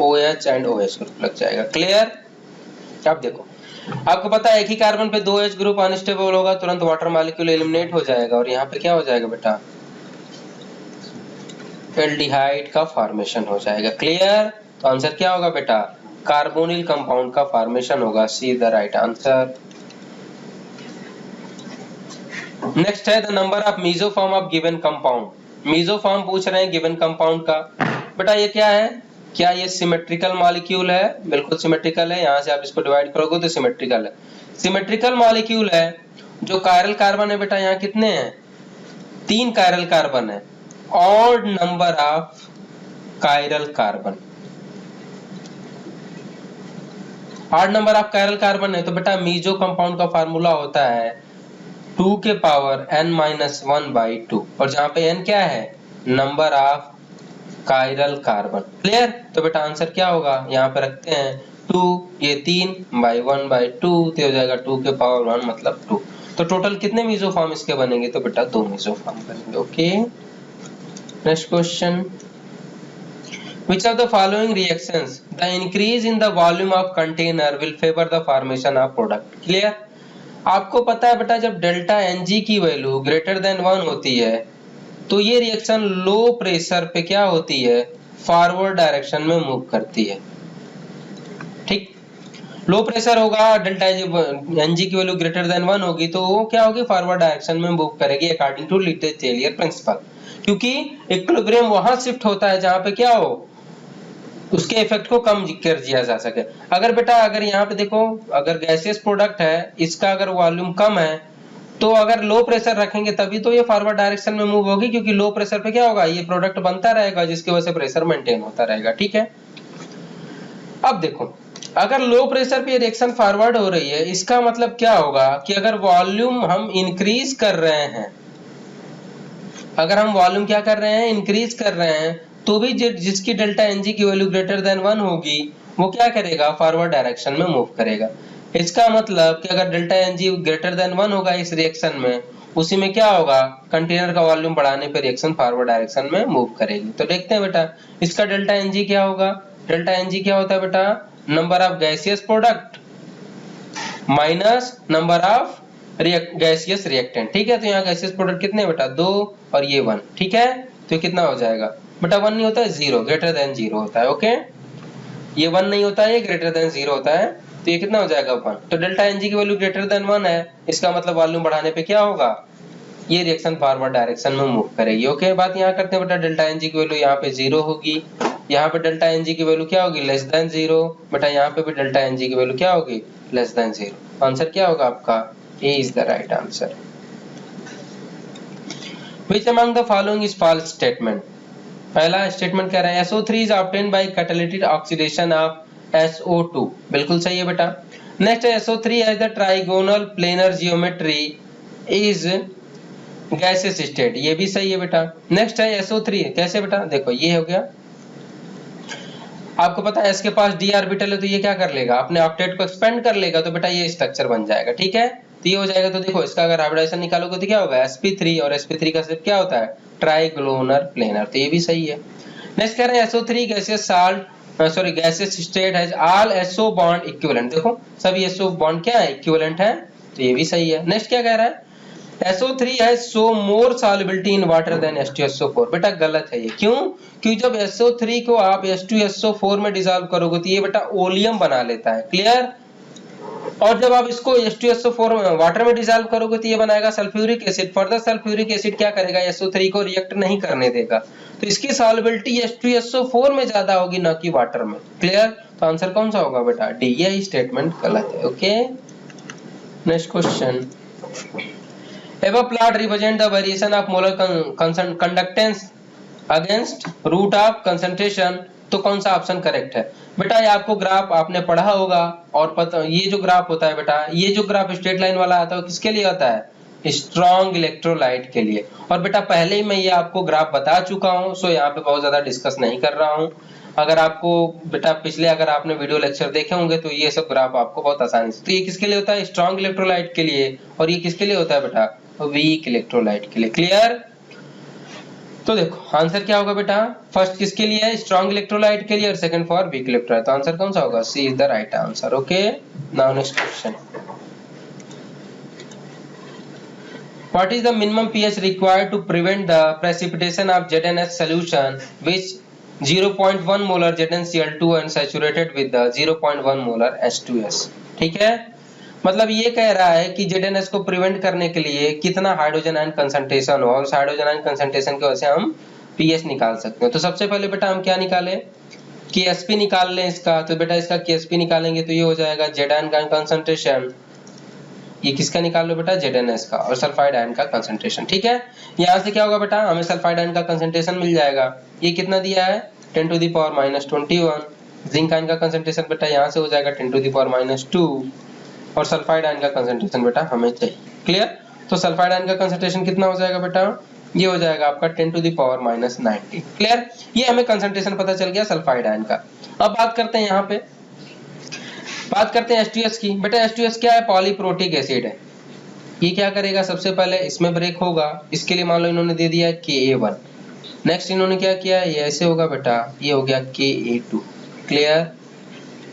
OH एंड OH ग्रुप लग जाएगा। क्लियर? अब देखो, आपको पता है एक ही कार्बन पे 2H ग्रुप अनस्टेबल होगा, तुरंत वाटर मॉलिक्यूल एलिमिनेट हो जाएगा और यहाँ पे क्या हो जाएगा बेटा एल्डिहाइड का फॉर्मेशन हो जाएगा। क्लियर? तो आंसर क्या होगा बेटा, कार्बोनिल कंपाउंड का फॉर्मेशन होगा, C the right answer. Next है the number of mesoform of given compound, mesoform पूछ रहे हैं गिवन कंपाउंड का। बेटा ये क्या है, क्या ये सिमेट्रिकल मॉलिक्यूल है, बिल्कुल सिमेट्रिकल है, यहाँ से आप इसको डिवाइड करोगे तो सिमेट्रिकल है, सिमेट्रिकल मॉलिक्यूल है। जो कायरल कार्बन है बेटा यहाँ कितने हैं, 3 कायरल कार्बन है, odd number of chiral carbon, odd number of chiral carbon है, तो बेटा मेसो कंपाउंड का फार्मूला होता है 2 के पावर n-1/2, और जहां पे n क्या है, number of chiral carbon. Clear? तो बेटा आंसर क्या होगा, यहाँ पे रखते हैं 2, ये 3/1/2, तो हो जाएगा 2 के पावर 1 मतलब 2। तो टोटल कितने मेसोफॉर्म इसके बनेंगे, तो बेटा 2 मेसोफॉर्म बनेंगे। Okay, next question, which of the following reactions the increase in the volume of container will favor the formation of product? Clear? आपको पता है बेटा जब डेल्टा Ng की वैल्यू ग्रेटर देन 1 होती है तो ये रिएक्शन लो प्रेशर पे क्या होती है, फॉरवर्ड डायरेक्शन में मूव करती है। ठीक, लो प्रेशर होगा, डेल्टा Ng की वैल्यू ग्रेटर देन 1 होगी तो वो क्या होगी, फॉरवर्ड डायरेक्शन में मूव करेगी अकॉर्डिंग टू लीटेलियर प्रिंसिपल, क्योंकि इक्विलिब्रियम वहां शिफ्ट होता है जहां पे क्या हो, उसके इफेक्ट को कम कर दिया जा सके। अगर बेटा अगर यहाँ पे देखो, अगर गैसियस प्रोडक्ट है, इसका अगर वॉल्यूम कम है तो अगर लो प्रेशर रखेंगे तभी तो ये फॉरवर्ड डायरेक्शन में मूव होगी, क्योंकि लो प्रेशर पे क्या होगा, ये प्रोडक्ट बनता रहेगा जिसकी वजह से प्रेशर मेंटेन होता रहेगा। ठीक है, अब देखो अगर लो प्रेशर पे रिएक्शन फॉरवर्ड हो रही है, इसका मतलब क्या होगा कि अगर वॉल्यूम हम इंक्रीज कर रहे हैं, अगर हम वॉल्यूम क्या कर रहे हैं, इंक्रीज कर रहे हैं, तो भी जिसकी डेल्टा Ng की वैल्यू ग्रेटर देन 1 होगी वो क्या करेगा, फॉरवर्ड डायरेक्शन में मूव करेगा। इसका मतलब कि अगर डेल्टा Ng ग्रेटर देन 1 होगा इस रिएक्शन में, उसी में क्या होगा, कंटेनर का वॉल्यूम बढ़ाने पर रिएक्शन फॉरवर्ड डायरेक्शन में मूव करेगी। तो देखते हैं बेटा इसका डेल्टा Ng क्या होगा। डेल्टा Ng क्या होता है बेटा, number of gaseous product minus number of gaseous reactant. ठीक है, तो यहाँ गैसियस प्रोडक्ट कितने बेटा, 2 और ये 1। ठीक है, तो कितना हो जाएगा बेटा, 1 नहीं होता है, 0, ग्रेटर देन 0 होता है। ओके, ये 1 नहीं होता है, ये ग्रेटर देन 0 होता है, तो ये कितना हो जाएगा 1। तो डेल्टा Ng की वैल्यू ग्रेटर देन 1 है, इसका मतलब वॉल्यूम बढ़ाने पे क्या होगा, ये रिएक्शन फॉरवर्ड डायरेक्शन में मूव करेगी। ओके, बात यहाँ करते हैं बेटा, डेल्टा Ng की वैल्यू यहाँ पे 0 होगी, यहाँ पे डेल्टा Ng की वैल्यू क्या होगी, लेस देन 0। बेटा यहाँ पे भी डेल्टा Ng की वैल्यू क्या होगी, लेस देन 0। आंसर क्या होगा आपका, A is the right answer. Which among the following is false statement? पहला स्टेटमेंट कह रहा है SO3 is obtained by catalytic oxidation of SO2, बिल्कुल सही है बेटा। नेक्स्ट है SO3 has the trigonal planar geometry is gaseous state, ये भी सही है बेटा। नेक्स्ट है SO3 कैसे बेटा, देखो ये हो गया, आपको पता है S के पास d ऑर्बिटल है तो ये क्या कर लेगा, अपने ऑक्टेट को एक्सपेंड कर लेगा, तो बेटा ये स्ट्रक्चर बन जाएगा। ठीक है, तो ये हो जाएगा। तो देखो इसका अगर हाइब्रिडाइजेशन निकालोगे तो क्या होगा, sp3, और sp3 का शेप क्या होता है, ट्राइगोनल प्लेनर, तो ये भी सही है। नेक्स्ट कह रहे हैं SO3 gaseous gaseous state has all SO bond equivalent, देखो सभी SO बॉन्ड क्या है, इक्विवेलेंट है, तो ये भी सही है। नेक्स्ट क्या कह रहा है, SO3 has so more solubility in water than H2SO4, बेटा गलत है ये, क्यों, क्योंकि जब SO3 को आप H2SO4 में डिसॉल्व करोगे तो ये बेटा ओलियम बना लेता है। क्लियर, और जब आप इसको H2SO4 वाटर में डिसॉल्व करोगे तो ये बनाएगा sulphuric acid. Further sulphuric acid क्या करेगा, SO3 को रिएक्ट नहीं करने देगा, तो इसकी सॉल्युबिलिटी H2SO4 में ज्यादा होगी ना कि वाटर में। क्लियर, तो आंसर कौन सा होगा बेटा, डी, यही स्टेटमेंट गलत है। Okay, next question, above plot represent the variation of molar conductance against root of concentration, तो कौन सा ऑप्शन करेक्ट है बेटा, ये आपको ग्राफ आपने पढ़ा होगा और पता, ये जो ग्राफ होता है बेटा, ये जो ग्राफ स्ट्रेट लाइन वाला आता है किसके लिए आता है, स्ट्रॉन्ग इलेक्ट्रोलाइट के लिए। और बेटा पहले ही मैं ये आपको ग्राफ बता चुका हूँ, सो यहाँ पे बहुत ज्यादा डिस्कस नहीं कर रहा हूँ। अगर आपको बेटा पिछले अगर आपने वीडियो लेक्चर देखे होंगे तो ये सब ग्राफ आपको बहुत आसानी से, तो ये किसके लिए होता है, स्ट्रॉन्ग इलेक्ट्रोलाइट के लिए, और ये किसके लिए होता है बेटा, वीक इलेक्ट्रोलाइट के लिए। क्लियर, तो देखो आंसर क्या होगा बेटा, फर्स्ट किसके लिए है, स्ट्रॉन्ग इलेक्ट्रोलाइट के लिए, और सेकंड फॉर वीक इलेक्ट्रोलाइट, तो आंसर कौन सा होगा, C is the right answer. Okay, now next question, what is the minimum pH required to prevent the precipitation of ZnS solution which 0.1 molar ZnCl2 and saturated with the 0.1 molar H2S। ठीक है, मतलब ये कह रहा है कि ZnS को prevent करने के लिए कितना हाइड्रोजन आयन कंसंट्रेशन हो, और उस हाइड्रोजन आयन कंसंट्रेशन की वजह से हम pH निकाल सकते हैं। तो सबसे पहले बेटा हम क्या निकालें, कि Sp निकाल लें इसका, तो बेटा इसका Sp निकालेंगे तो ये हो जाएगा Z आयन का कंसंट्रेशन, ये किसका निकाल लो बेटा, ZnS का, और सल्फाइड आयन का कंसंट्रेशन। ठीक है, यहाँ से क्या होगा बेटा, हमें सल्फाइड आयन का कंसंट्रेशन मिल जाएगा, ये कितना दिया है 10⁻⁻21, जिंक आयन का कंसंट्रेशन बेटा यहाँ से हो जाएगा 10⁻⁻2, और सल्फाइड आयन का कंसंट्रेशन बेटा हमें चाहिए। क्लियर, तो सल्फाइड आयन का कंसंट्रेशन कितना हो जाएगा बेटा, ये हो जाएगा आपका 10⁻⁻90। क्लियर, ये हमें कंसंट्रेशन पता चल गया सल्फाइड आयन का। अब बात करते हैं, यहाँ पे बात करते हैं H2S की। बेटा H2S क्या है, पॉलीप्रोटिक एसिड है। ये क्या करेगा, सबसे पहले इसमें ब्रेक होगा, इसके लिए मान लो इन्होंने दे दिया Ka1, नेक्स्ट इन्होंने क्या किया, ये ऐसे होगा बेटा, ये हो गया Ka2, क्लियर,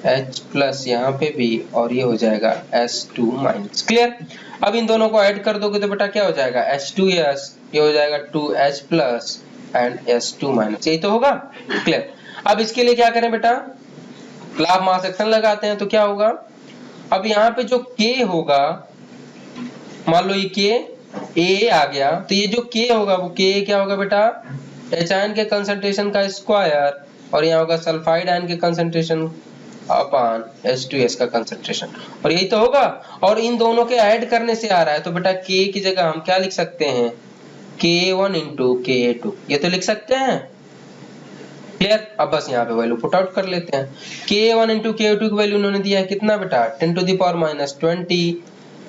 H प्लस यहाँ पे भी, और ये हो जाएगा S2 माइनस, क्लियर। अब इन दोनों को ऐड कर दोगे तो बेटा क्या हो जाएगा, H2S, ये हो जाएगा 2H plus and S2 minus, यही तो होगा, क्लियर। अब इसके लिए क्या करें बेटा, लाभ मास एक्शन लगाते हैं, तो क्या होगा, अब यहाँ पे जो K होगा, मान लो ये K A आ गया, तो ये जो K होगा वो K क्या होगा बेटा, H आयन के कंसंट्रेशन का स्क्वायर, और यहाँ होगा सल्फाइड आयन के कंसंट्रेशन अपॉन H2S का कंसंट्रेशन, और यही तो होगा। और इन दोनों के ऐड करने से आ रहा है, तो बेटा K की जगह हम क्या लिख सकते हैं, K1 इंटू Ka2, ये तो लिख सकते हैं, क्लियर। अब बस यहाँ पे वैल्यू पुट आउट कर लेते हैं। K1 इंटू Ka2 की वैल्यू उन्होंने दिया है कितना बेटा, 10⁻⁻20।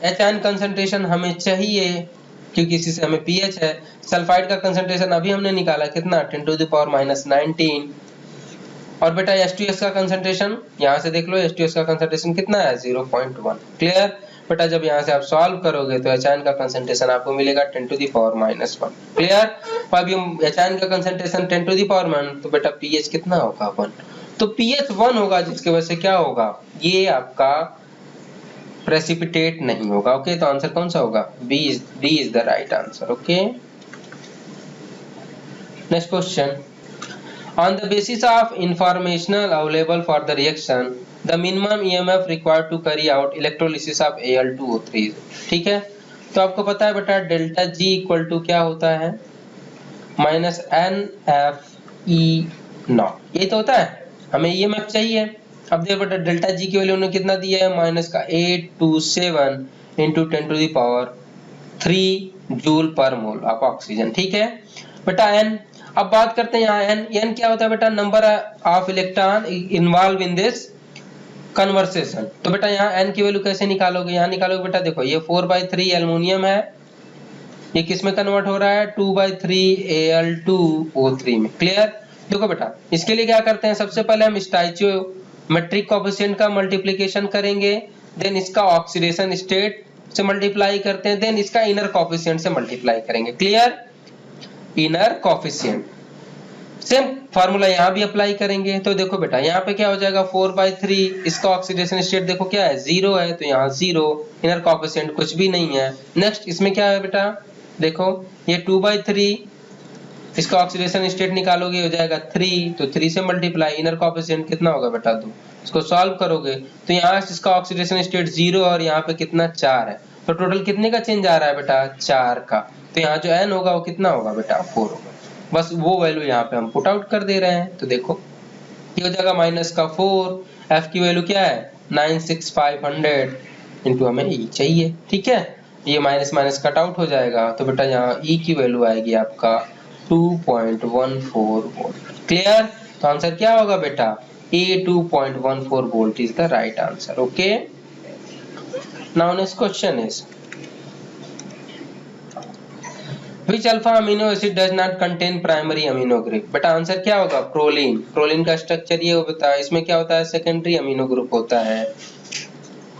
H आयन कंसंट्रेशन हमें चाहिए क्योंकि इसी से हमें pH है। सल्फाइड का कंसंट्रेशन अभी हमने निकाला कितना, 10⁻⁻19। और बेटा H2S का कंसंट्रेशन यहाँ से देख लो, H2S का कंसंट्रेशन कितना है, 0.1, क्लियर। बेटा जब यहाँ से आप सॉल्व करोगे तो H आयन का कंसंट्रेशन आपको मिलेगा 10⁻⁻1, क्लियर। अभी H आयन का कंसंट्रेशन 10⁻⁻1, तो बेटा pH कितना होगा, 1, तो pH 1 होगा, जिसके वजह से क्या होगा, ये आपका प्रेसिपिटेट नहीं होगा, ओके। तो आंसर कौन सा होगा, D is the right answer, okay. Next question, on the basis of information available for the reaction, the minimum EMF required to carry out electrolysis of Al2O3, ठीक है। तो आपको पता है बेटा डेल्टा G इक्वल टू क्या होता है, माइनस NFE0, यही तो होता है, हमें EMF चाहिए। अब देखो बेटा डेल्टा G की वैल्यू उन्होंने कितना दिया है, माइनस का 827 इंटू 10⁻³ जूल पर मोल ऑफ ऑक्सीजन, ठीक है बेटा। N, अब बात करते हैं यहाँ N क्या होता है बेटा, number of electron involve in this conversation. तो बेटा यहाँ N की वैल्यू कैसे निकालोगे, यहाँ निकालोगे बेटा, देखो ये 4/3 एल्युमिनियम है, ये किस में कन्वर्ट हो रहा है, 2/3 Al2O3 में, क्लियर। देखो बेटा इसके लिए क्या करते हैं, सबसे पहले हम स्टोइचियोमेट्रिक कोएफिशिएंट का मल्टीप्लिकेशन करेंगे, देन इसका ऑक्सीडेशन स्टेट से मल्टीप्लाई करते हैं, देन इसका इनर कोएफिशिएंट से मल्टीप्लाई करेंगे, clear. Inner coefficient same formula यहाँ भी अप्लाई करेंगे। तो देखो बेटा यहाँ पे क्या हो जाएगा, 4/3, इसका ऑक्सीडेशन स्टेट देखो क्या है, 0 है, तो यहाँ 0, इनर कोएफिशिएंट कुछ भी नहीं है। नेक्स्ट इसमें क्या है बेटा, देखो ये 2/3, इसका ऑक्सीडेशन स्टेट निकालोगे हो जाएगा 3, तो 3 से मल्टीप्लाई, इनर कोएफिशिएंट कितना होगा बेटा 2, इसको सॉल्व करोगे तो यहाँ इसका ऑक्सीडेशन स्टेट 0 और यहाँ पे कितना 4 है, तो टोटल कितने का चेंज आ रहा है बेटा, 4 का। तो यहाँ जो N होगा वो कितना होगा बेटा, 4 होगा। बस वो वैल्यू यहाँ पे हम पुट आउट कर दे रहे हैं, तो देखो ये हो जाएगा माइनस का 4, F की वैल्यू क्या है 96500 इंटू हमें E चाहिए, ठीक है। ये माइनस माइनस कट आउट हो जाएगा, तो बेटा यहाँ E की वैल्यू आएगी आपका 2.14 वोल्ट, क्लियर। तो आंसर क्या होगा बेटा, A 2.14 volt is the right answer, okay. Now next question is Which alpha amino acid does not contain primary amino group? बेटा आंसर क्या होगा, प्रोलीन। प्रोलीन का स्ट्रक्चर ये होता है, इसमें क्या होता है, सेकेंडरी अमीनो ग्रुप होता है,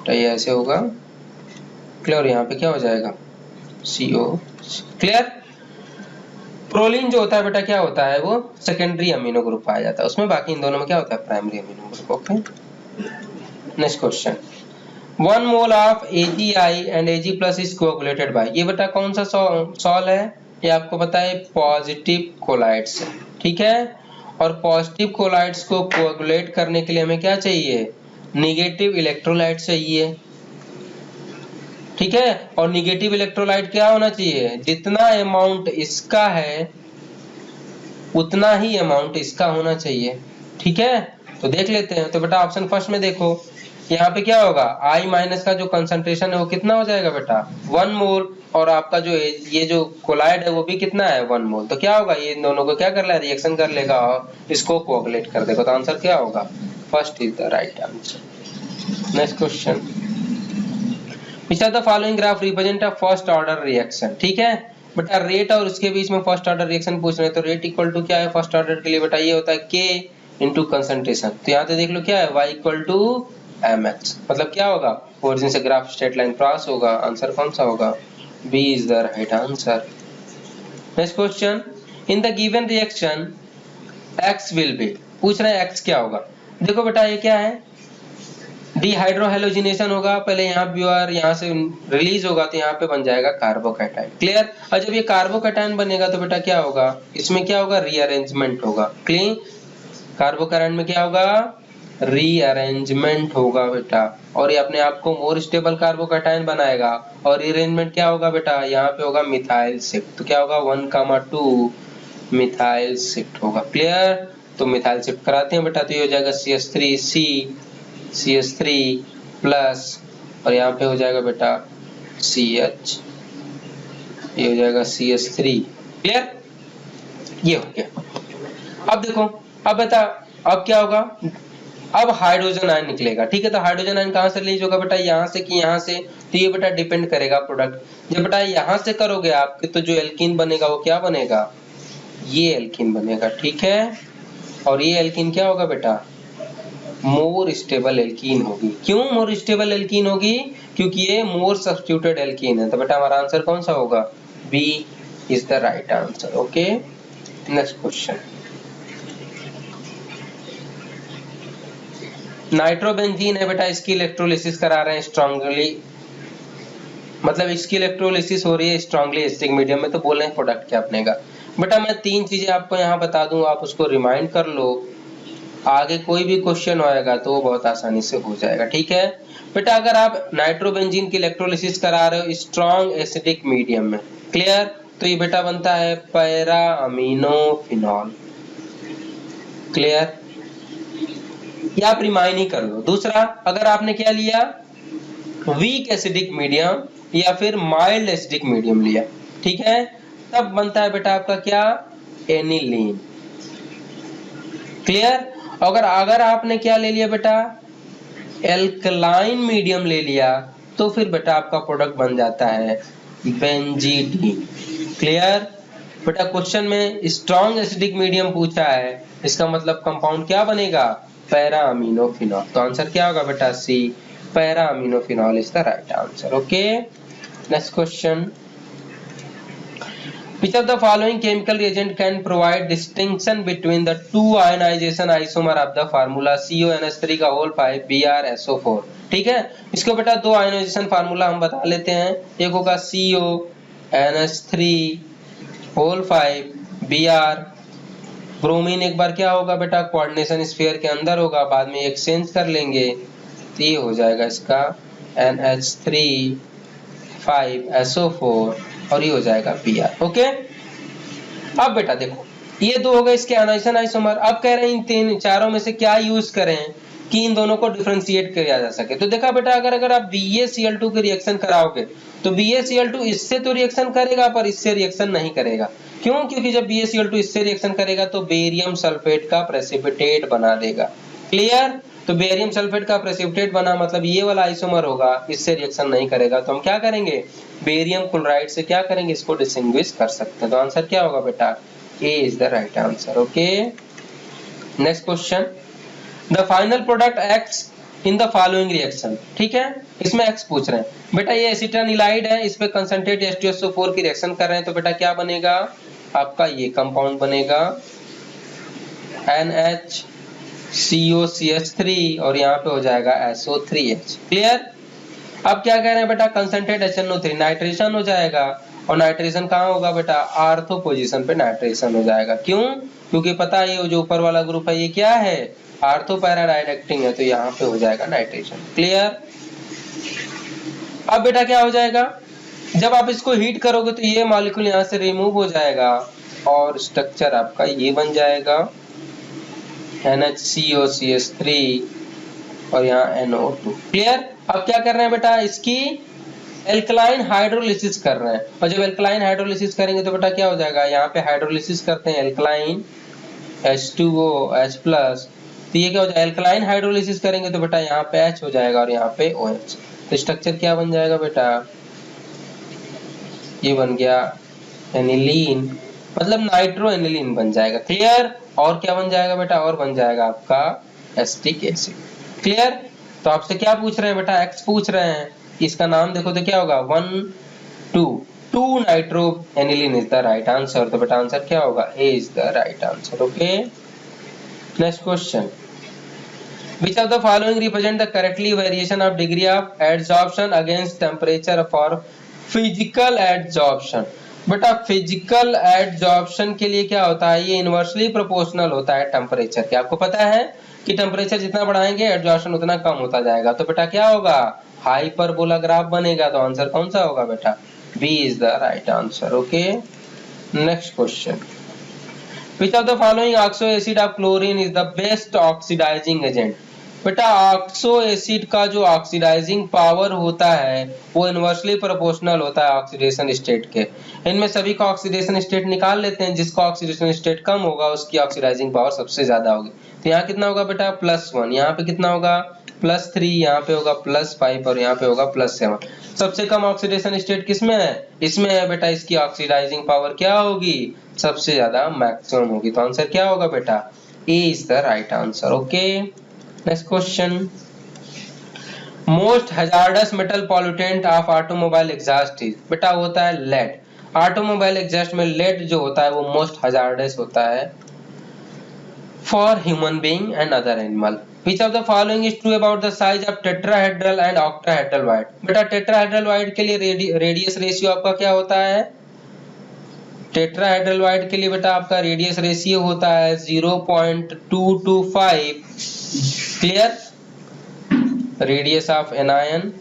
तो ये ऐसे होगा, क्लियर। यहाँ पे क्या हो जाएगा, CO, क्लियर। प्रोलीन जो होता है बेटा क्या होता है, वो सेकेंडरी अमीनो ग्रुप पाया जाता है उसमें, बाकी इन दोनों में क्या होता है, primary amino group, okay. Next question, 1 mole of AgI and Ag plus is coagulated by, ये बेटा कौन सा सॉल है, ये आपको पता है पॉजिटिव कोलाइड्स है, ठीक है। और पॉजिटिव कोलाइड्स को कोएगुलेट करने के लिए हमें क्या चाहिए, नेगेटिव इलेक्ट्रोलाइट चाहिए, ठीक है। और नेगेटिव इलेक्ट्रोलाइट क्या होना चाहिए, जितना अमाउंट इसका है उतना ही अमाउंट इसका होना चाहिए, ठीक है। तो देख लेते हैं, तो बेटा ऑप्शन फर्स्ट में देखो, यहाँ पे क्या होगा, I माइनस का जो कंसंट्रेशन है वो कितना हो जाएगा बेटा, 1 मोल, और आपका जो ये जो कोलाइड है वो भी कितना है, 1 मोल। तो क्या होगा, ये इन दोनों को क्या कर रहा है, रिएक्शन कर लेगा और इसको कोएगुलेट कर देगा, तो आंसर क्या होगा, first is the right answer. Next question, which of the following graph represent a first order reaction, ठीक है बेटा। रेट और उसके बीच में फर्स्ट ऑर्डर रिएक्शन पूछ रहे हैं, तो रेट इक्वल टू क्या है फर्स्ट ऑर्डर के लिए बेटा, ये होता है K इंटू कंसंट्रेशन। तो यहाँ पे देख लो क्या है, Y इक्वल टू mx, मतलब क्या होगा, ओरिजिन से ग्राफ स्ट्रेट लाइन क्रॉस होगा, आंसर कौन सा होगा, B is the right answer. Next question, in the given reaction x will be, पूछ रहे हैं x क्या होगा। देखो बेटा ये क्या है, डिहाइड्रोहेलोजिनेशन होगा, पहले यहाँ ब्यूआर यहाँ से रिलीज होगा तो यहाँ पे बन जाएगा कार्बोकैटायन। क्लियर। और जब ये कार्बोकैटायन बनेगा तो बेटा क्या होगा, इसमें क्या होगा, रीअरेंजमेंट होगा। क्लीन, कार्बोकैटायन में क्या होगा, रीअरेंजमेंट होगा बेटा, और ये अपने आप को मोर स्टेबल कार्बोकैटायन बनाएगा। और रीअरेंजमेंट क्या होगा बेटा, यहाँ पे होगा मिथाइल शिफ्ट, तो क्या होगा 1,2 मिथाइल शिफ्ट होगा। क्लियर। तो मिथाइल शिफ्ट कराते हैं बेटा, तो ये हो जाएगा CH3 प्लस, और यहाँ पे हो जाएगा बेटा CH, ये हो जाएगा CH3। क्लियर, ये हो गया। अब देखो, अब बता, अब क्या होगा, अब हाइड्रोजन आयन निकलेगा। ठीक है, तो हाइड्रोजन आयन कहाँ से रिलीज होगा बेटा, यहाँ से कि यहाँ से, तो ये बेटा डिपेंड करेगा प्रोडक्ट। जब बेटा यहाँ से करोगे आप तो जो एल्कीन बनेगा वो क्या बनेगा, ये एल्कीन बनेगा। ठीक है, और ये एल्कीन क्या होगा बेटा, मोर स्टेबल एल्कीन होगी। क्यों मोर स्टेबल एल्कीन होगी, क्योंकि ये मोर सब्स्टिट्यूटेड एल्कीन है। तो बेटा हमारा आंसर कौन सा होगा, B is the right answer. Okay, next question. Nitrobenzene है बेटा, इसकी इलेक्ट्रोलिसिस करा रहे हैं स्ट्रांगली, मतलब इसकी इलेक्ट्रोलिसिस हो रही है स्ट्रांगली एसिडिक मीडियम में, तो बोल रहे हैं प्रोडक्ट क्या बनेगा। बेटा मैं तीन चीजें आपको यहाँ बता दूं, आप उसको रिमाइंड कर लो, आगे कोई भी क्वेश्चन आएगा तो वो बहुत आसानी से हो जाएगा। ठीक है बेटा, अगर आप नाइट्रोबेंजीन की इलेक्ट्रोलिसिस करा रहे हो स्ट्रॉन्ग एसिडिक मीडियम में, क्लियर, तो ये बेटा बनता है पैरा अमीनो फिनॉल। क्लियर, या आप रिमाइंड ही कर लो। दूसरा, अगर आपने क्या लिया, वीक एसिडिक मीडियम या फिर माइल्ड एसिडिक मीडियम लिया, ठीक है, तब बनता है बेटा आपका क्या, एनिलीन। क्लियर। अगर आपने क्या ले लिया बेटा, एल्कलाइन मीडियम ले लिया, तो फिर बेटा आपका प्रोडक्ट बन जाता है बेंजीडीन। क्लियर बेटा, क्वेश्चन में स्ट्रॉन्ग एसिडिक मीडियम पूछा है, इसका मतलब कंपाउंड क्या बनेगा, पैरा अमीनो फिनॉल। तो आंसर क्या होगा बेटा, C, para amino phenol is the right answer. Okay, next question. Which of the following chemical reagent can provide distinction between the two ionization isomer of the formula CONH3 का whole 5 BrSO4। ठीक है, इसको बेटा दो ionisation formula हम बता लेते हैं, एक होगा CONH3 whole 5 Br, ब्रोमीन एक बार क्या होगा बेटा, कोऑर्डिनेशन स्फीयर के अंदर होगा, बाद में एक्सचेंज कर लेंगे, तो ये हो जाएगा इसका NH3 5SO4, और ये हो जाएगा Br। ओके, अब बेटा देखो, ये दो हो गए इसके आयोनाइजेशन आइसोमर। अब कह रहे हैं इन तीन चारों में से क्या यूज करें कि इन दोनों को डिफरेंशिएट किया जा सके। तो देखा बेटा, अगर आप BaCl2 के रिएक्शन कराओगे तो BaCl2 इससे तो रिएक्शन करेगा पर इससे रिएक्शन नहीं करेगा। क्यों, क्योंकि जब BaCl2 इससे रिएक्शन करेगा तो बेरियम सल्फेट का प्रेसिपिटेट बना देगा। क्लियर, तो बेरियम सल्फेट का प्रेसिपिटेट बना मतलब ये वाला आइसोमर होगा, इससे रिएक्शन नहीं करेगा, तो हम क्या करेंगे, बेरियम क्लोराइड से क्या करेंगे, इसको डिस्टिंग्विश कर सकते हैं। तो आंसर क्या होगा बेटा, A is the right answer. Okay, next question. The final product acts in the following reaction. ठीक है, इसमें एक्स पूछ रहे हैं बेटा, ये एसिटानिलाइड है, इस पे कंसंट्रेट H2SO4 की रिएक्शन कर रहे हैं, तो बेटा क्या बनेगा आपका, ये कंपाउंड बनेगा NHCOCH3, और यहाँ पे हो जाएगा SO3H। क्लियर। अब क्या कह रहे हैं बेटा, कंसंट्रेट HNO3 नाइट्रेशन हो जाएगा, और नाइट्रेशन कहाँ होगा बेटा, आर्थो पोजीशन पे नाइट्रेशन हो जाएगा। क्यों, क्योंकि पता है ये जो ऊपर वाला ग्रुप है ये क्या है, आर्थो पैरा डायरेक्टिंग है, तो यहाँ पे हो जाएगा नाइट्रेशन। क्लियर। अब बेटा क्या हो जाएगा, जब आप इसको हीट करोगे तो ये मॉलिक्यूल यहाँ से रिमूव हो जाएगा, और स्ट्रक्चर आपका ये बन जाएगा NHCOCH3 और यहाँ NO2। क्लियर। अब क्या कर रहे हैं बेटा, इसकी एल्कलाइन हाइड्रोलिसिस कर रहे हैं, और जब एल्कलाइन हाइड्रोलिसिस करेंगे तो बेटा क्या हो जाएगा, यहाँ पे हाइड्रोलिसिस करते हैं एल्कलाइन H2OH+, तो ये क्या हो जाएगा, एल्कलाइन हाइड्रोलिसिस करेंगे तो बेटा यहाँ पे H हो जाएगा और यहाँ पे OH, तो स्ट्रक्चर क्या बन जाएगा बेटा, ये बन गया एनिलीन, मतलब नाइट्रो एनिलीन बन जाएगा। क्लियर। और क्या बन जाएगा बेटा, और बन जाएगा आपका एसिटिक एसिड। क्लियर। तो आपसे क्या पूछ रहे हैं बेटा, एक्स पूछ रहे हैं, इसका नाम देखो तो क्या होगा 1,2 2 nitro aniline is the right answer. तो बेटा आंसर क्या होगा, A is the right answer. Okay, next question, which of the following represent the correctly variation of degree of adsorption against temperature for physical adsorption। बेटा physical adsorption के लिए क्या होता है, ये इनवर्सली प्रोपोर्शनल होता है टेम्परेचर के। आपको पता है कि टेम्परेचर जितना बढ़ाएंगे एडजॉर्प्शन उतना कम होता जाएगा। तो बेटा क्या होगा, हाइपरबोला ग्राफ बनेगा। तो आंसर कौन सा होगा बेटा, B is the right answer. Okay, next question, which of the following oxo acid of chlorine is the best oxidizing agent। बेटा ऑक्सो एसिड का जो ऑक्सीडाइजिंग पावर होता है वो इनवर्सली प्रोपोर्शनल होता है ऑक्सीडेशन स्टेट के। इनमें सभी का ऑक्सीडेशन स्टेट निकाल लेते हैं, जिसका ऑक्सीडेशन स्टेट कम होगा उसकी ऑक्सीडाइजिंग पावर सबसे ज्यादा होगी। तो यहाँ कितना होगा बेटा, +1, यहाँ पे कितना होगा +3, यहाँ पे होगा +5 और यहाँ पे होगा +7। सबसे कम ऑक्सीडेशन स्टेट किसमें है, इसमें है बेटा। इसकी ऑक्सीडाइजिंग पावर क्या होगी, सबसे ज्यादा मैक्सिमम होगी। तो आंसर क्या होगा बेटा, A is the right answer. Okay, next question, most hazardous metal pollutant of automobile exhaust is. बेटा होता है लेड। ऑटोमोबाइल एग्जॉस्ट में लेड जो होता है वो मोस्ट हजार्डस होता है for human being and other animal. Which of the following is true about the size of tetrahedral and octahedral wire। बेटा टेट्राहेड्रल वायर के लिए रेडियस रेशियो आपका क्या होता है, टेट्राहेड्रल वायर के लिए बेटा आपका रेडियस रेशियो होता है 0.225। Clear, radius of anion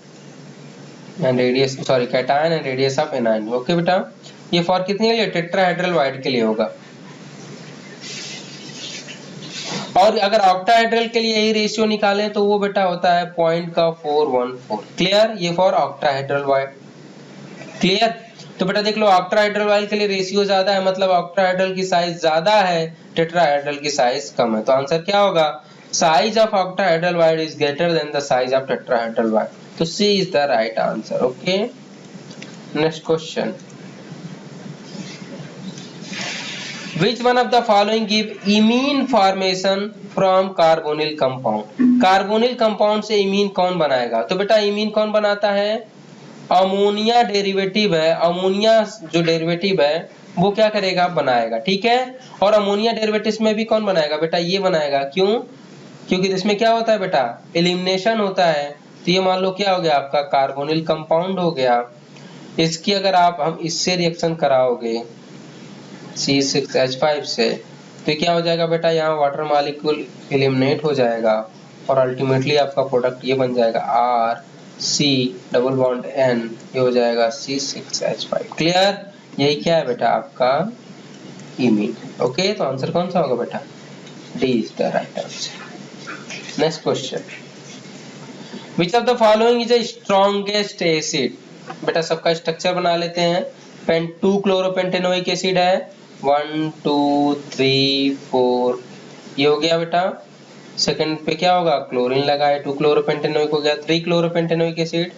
and radius cation and radius of anion. Okay बेटा, ये फॉर कितने के लिए, टेट्राहेड्रल वायर के लिए होगा। और अगर ऑक्टाहेड्रल के लिए यही रेशियो निकालें तो वो बेटा होता है 0.414। क्लियर, ये फॉर ऑक्टाहेड्रल वायर। क्लियर, तो बेटा देख लो ऑक्टाहेड्रल वायर के लिए रेशियो ज्यादा है, मतलब ऑक्टाहेड्रल की साइज ज्यादा है, टेट्राहेड्रल की साइज कम है। तो आंसर क्या होगा, size of octahedral void is greater than the size of tetrahedral void. तो C is the right answer. Okay, next question, Which one of the following give imine formation from carbonyl compound। Carbonyl compound से imine कौन बनाएगा, तो बेटा imine कौन बनाता है, ammonia derivative है। अमोनिया जो डेरिवेटिव है वो क्या करेगा, बनाएगा। ठीक है, और अमोनिया डेरिवेटिव में भी कौन बनाएगा बेटा, ये बनाएगा। क्यों, क्योंकि इसमें क्या होता है बेटा, एलिमिनेशन होता है। तो ये मान लो क्या हो गया आपका कार्बोनिल कंपाउंड हो गया। इसकी अगर हम इससे रिएक्शन कराओगे C6H5 से, तो क्या हो जाएगा बेटा, यहाँ वाटर मॉलिक्यूल एलिमिनेट हो जाएगा और अल्टीमेटली आपका प्रोडक्ट ये बन जाएगा RC⋯N, ये हो जाएगा C6H5। क्लियर, यही क्या है बेटा आपका इमीन। ओके, तो आंसर कौन सा होगा बेटा, D is the right answer. Next question, which of the following is a strongest acid. बेटा सबका स्ट्रक्चर बना लेते हैं। 2 क्लोरोपेंटेनोइक एसिड है, 1 2 3 4, ये हो गया बेटा। सेकंड पे क्या होगा, क्लोरीन लगा है, 2 क्लोरोपेंटेनोइक हो गया। 3 क्लोरोपेंटेनोइक एसिड,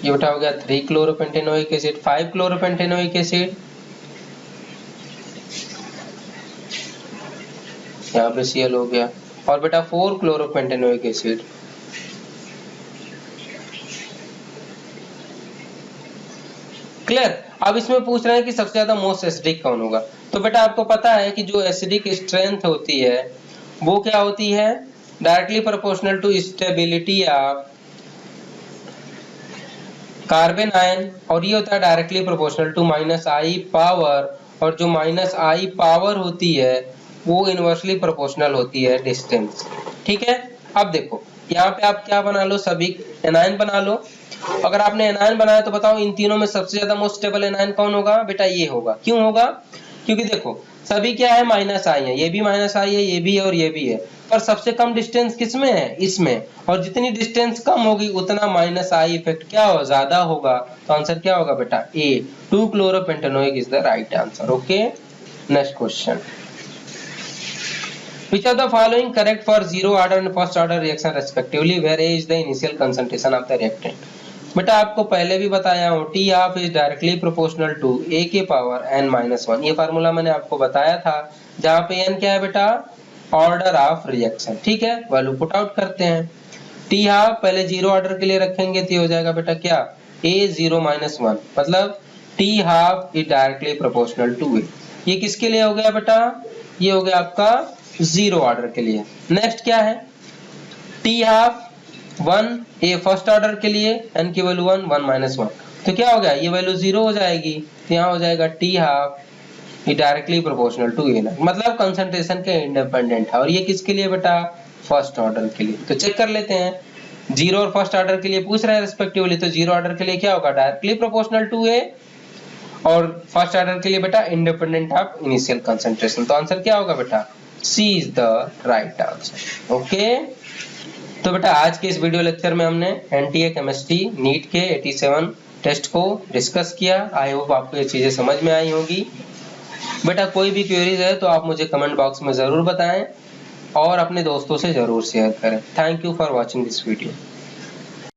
ये बेटा हो गया 3 क्लोरोपेंटेनोइक एसिड। 5 क्लोरोपेंटेनोइक एसिड, यहाँ पे Cl हो गया। और बेटा 4 क्लोरोपेंटेनोइक एसिड। क्लियर, अब इसमें पूछ रहे हैं कि सबसे ज्यादा मोस्ट एसिडिक कौन होगा। तो बेटा आपको पता है कि जो एसिडिक स्ट्रेंथ होती है वो क्या होती है, directly proportional to stability of carbon ion, और ये होता है directly proportional to -I power, और जो -I पावर होती है वो इनवर्सली प्रोपोर्शनल होती है डिस्टेंस। ठीक है, अब देखो यहाँ पे आप क्या बना लो, सभी एनायन बना लो। अगर आपने एनायन बनाया तो बताओ इन तीनों में सबसे ज्यादा मोस्ट स्टेबल एनायन कौन होगा, बेटा ये होगा। क्यों होगा, क्योंकि देखो सभी क्या है -I है, ये भी -I है, ये भी है और ये भी है, पर सबसे कम डिस्टेंस किसमें है, इसमें। और जितनी डिस्टेंस कम होगी उतना -I इफेक्ट क्या हो, ज्यादा होगा। तो आंसर क्या होगा बेटा, A 2 chloropentanoic is the right answer. Okay, next question, which of the following correct for zero order and first order reaction respectively, where A is the initial concentration of the reactant। बेटा आपको पहले भी बताया हूँ, T half is directly proportional to A के power n-1। ये formula मैंने आपको बताया था, जहाँ पे n क्या है बेटा, ऑर्डर ऑफ रिएक्शन। ठीक है, वैल्यू पुट आउट करते हैं। टी हाफ पहले जीरो ऑर्डर के लिए रखेंगे तो ये हो जाएगा बेटा क्या, ए जीरो माइनस वन, मतलब T half is directly proportional to A. ये किसके लिए हो गया बेटा, ये हो गया आपका जीरो ऑर्डर के लिए। नेक्स्ट क्या है, टी हाफ वन ए फर्स्ट ऑर्डर के लिए, एन की value one, one minus one, तो क्या हो गया, ये वैल्यू जीरो हो जाएगी, तो यहाँ हो जाएगा T half directly proportional to A, मतलब कंसंट्रेशन के इंडिपेंडेंट है। और ये किसके लिए बेटा, फर्स्ट ऑर्डर के लिए। तो चेक कर लेते हैं, जीरो और फर्स्ट ऑर्डर के लिए पूछ रहे हैं रिस्पेक्टिवली, तो जीरो ऑर्डर के लिए क्या होगा, डायरेक्टली प्रोपोर्शनल टू ए, और फर्स्ट ऑर्डर के लिए बेटा इंडिपेंडेंट ऑफ इनिशियल कंसंट्रेशन। तो आंसर क्या होगा बेटा, C is the right answer. Okay, तो बेटा आज के इस वीडियो लेक्चर में हमने एनटीए केमिस्ट्री नीट के 87 टेस्ट को डिस्कस किया। आई होप आपको ये चीजें समझ में आई होगी। बेटा कोई भी क्वेरीज है तो आप मुझे कमेंट बॉक्स में जरूर बताएं और अपने दोस्तों से जरूर शेयर करें। Thank you for watching this video.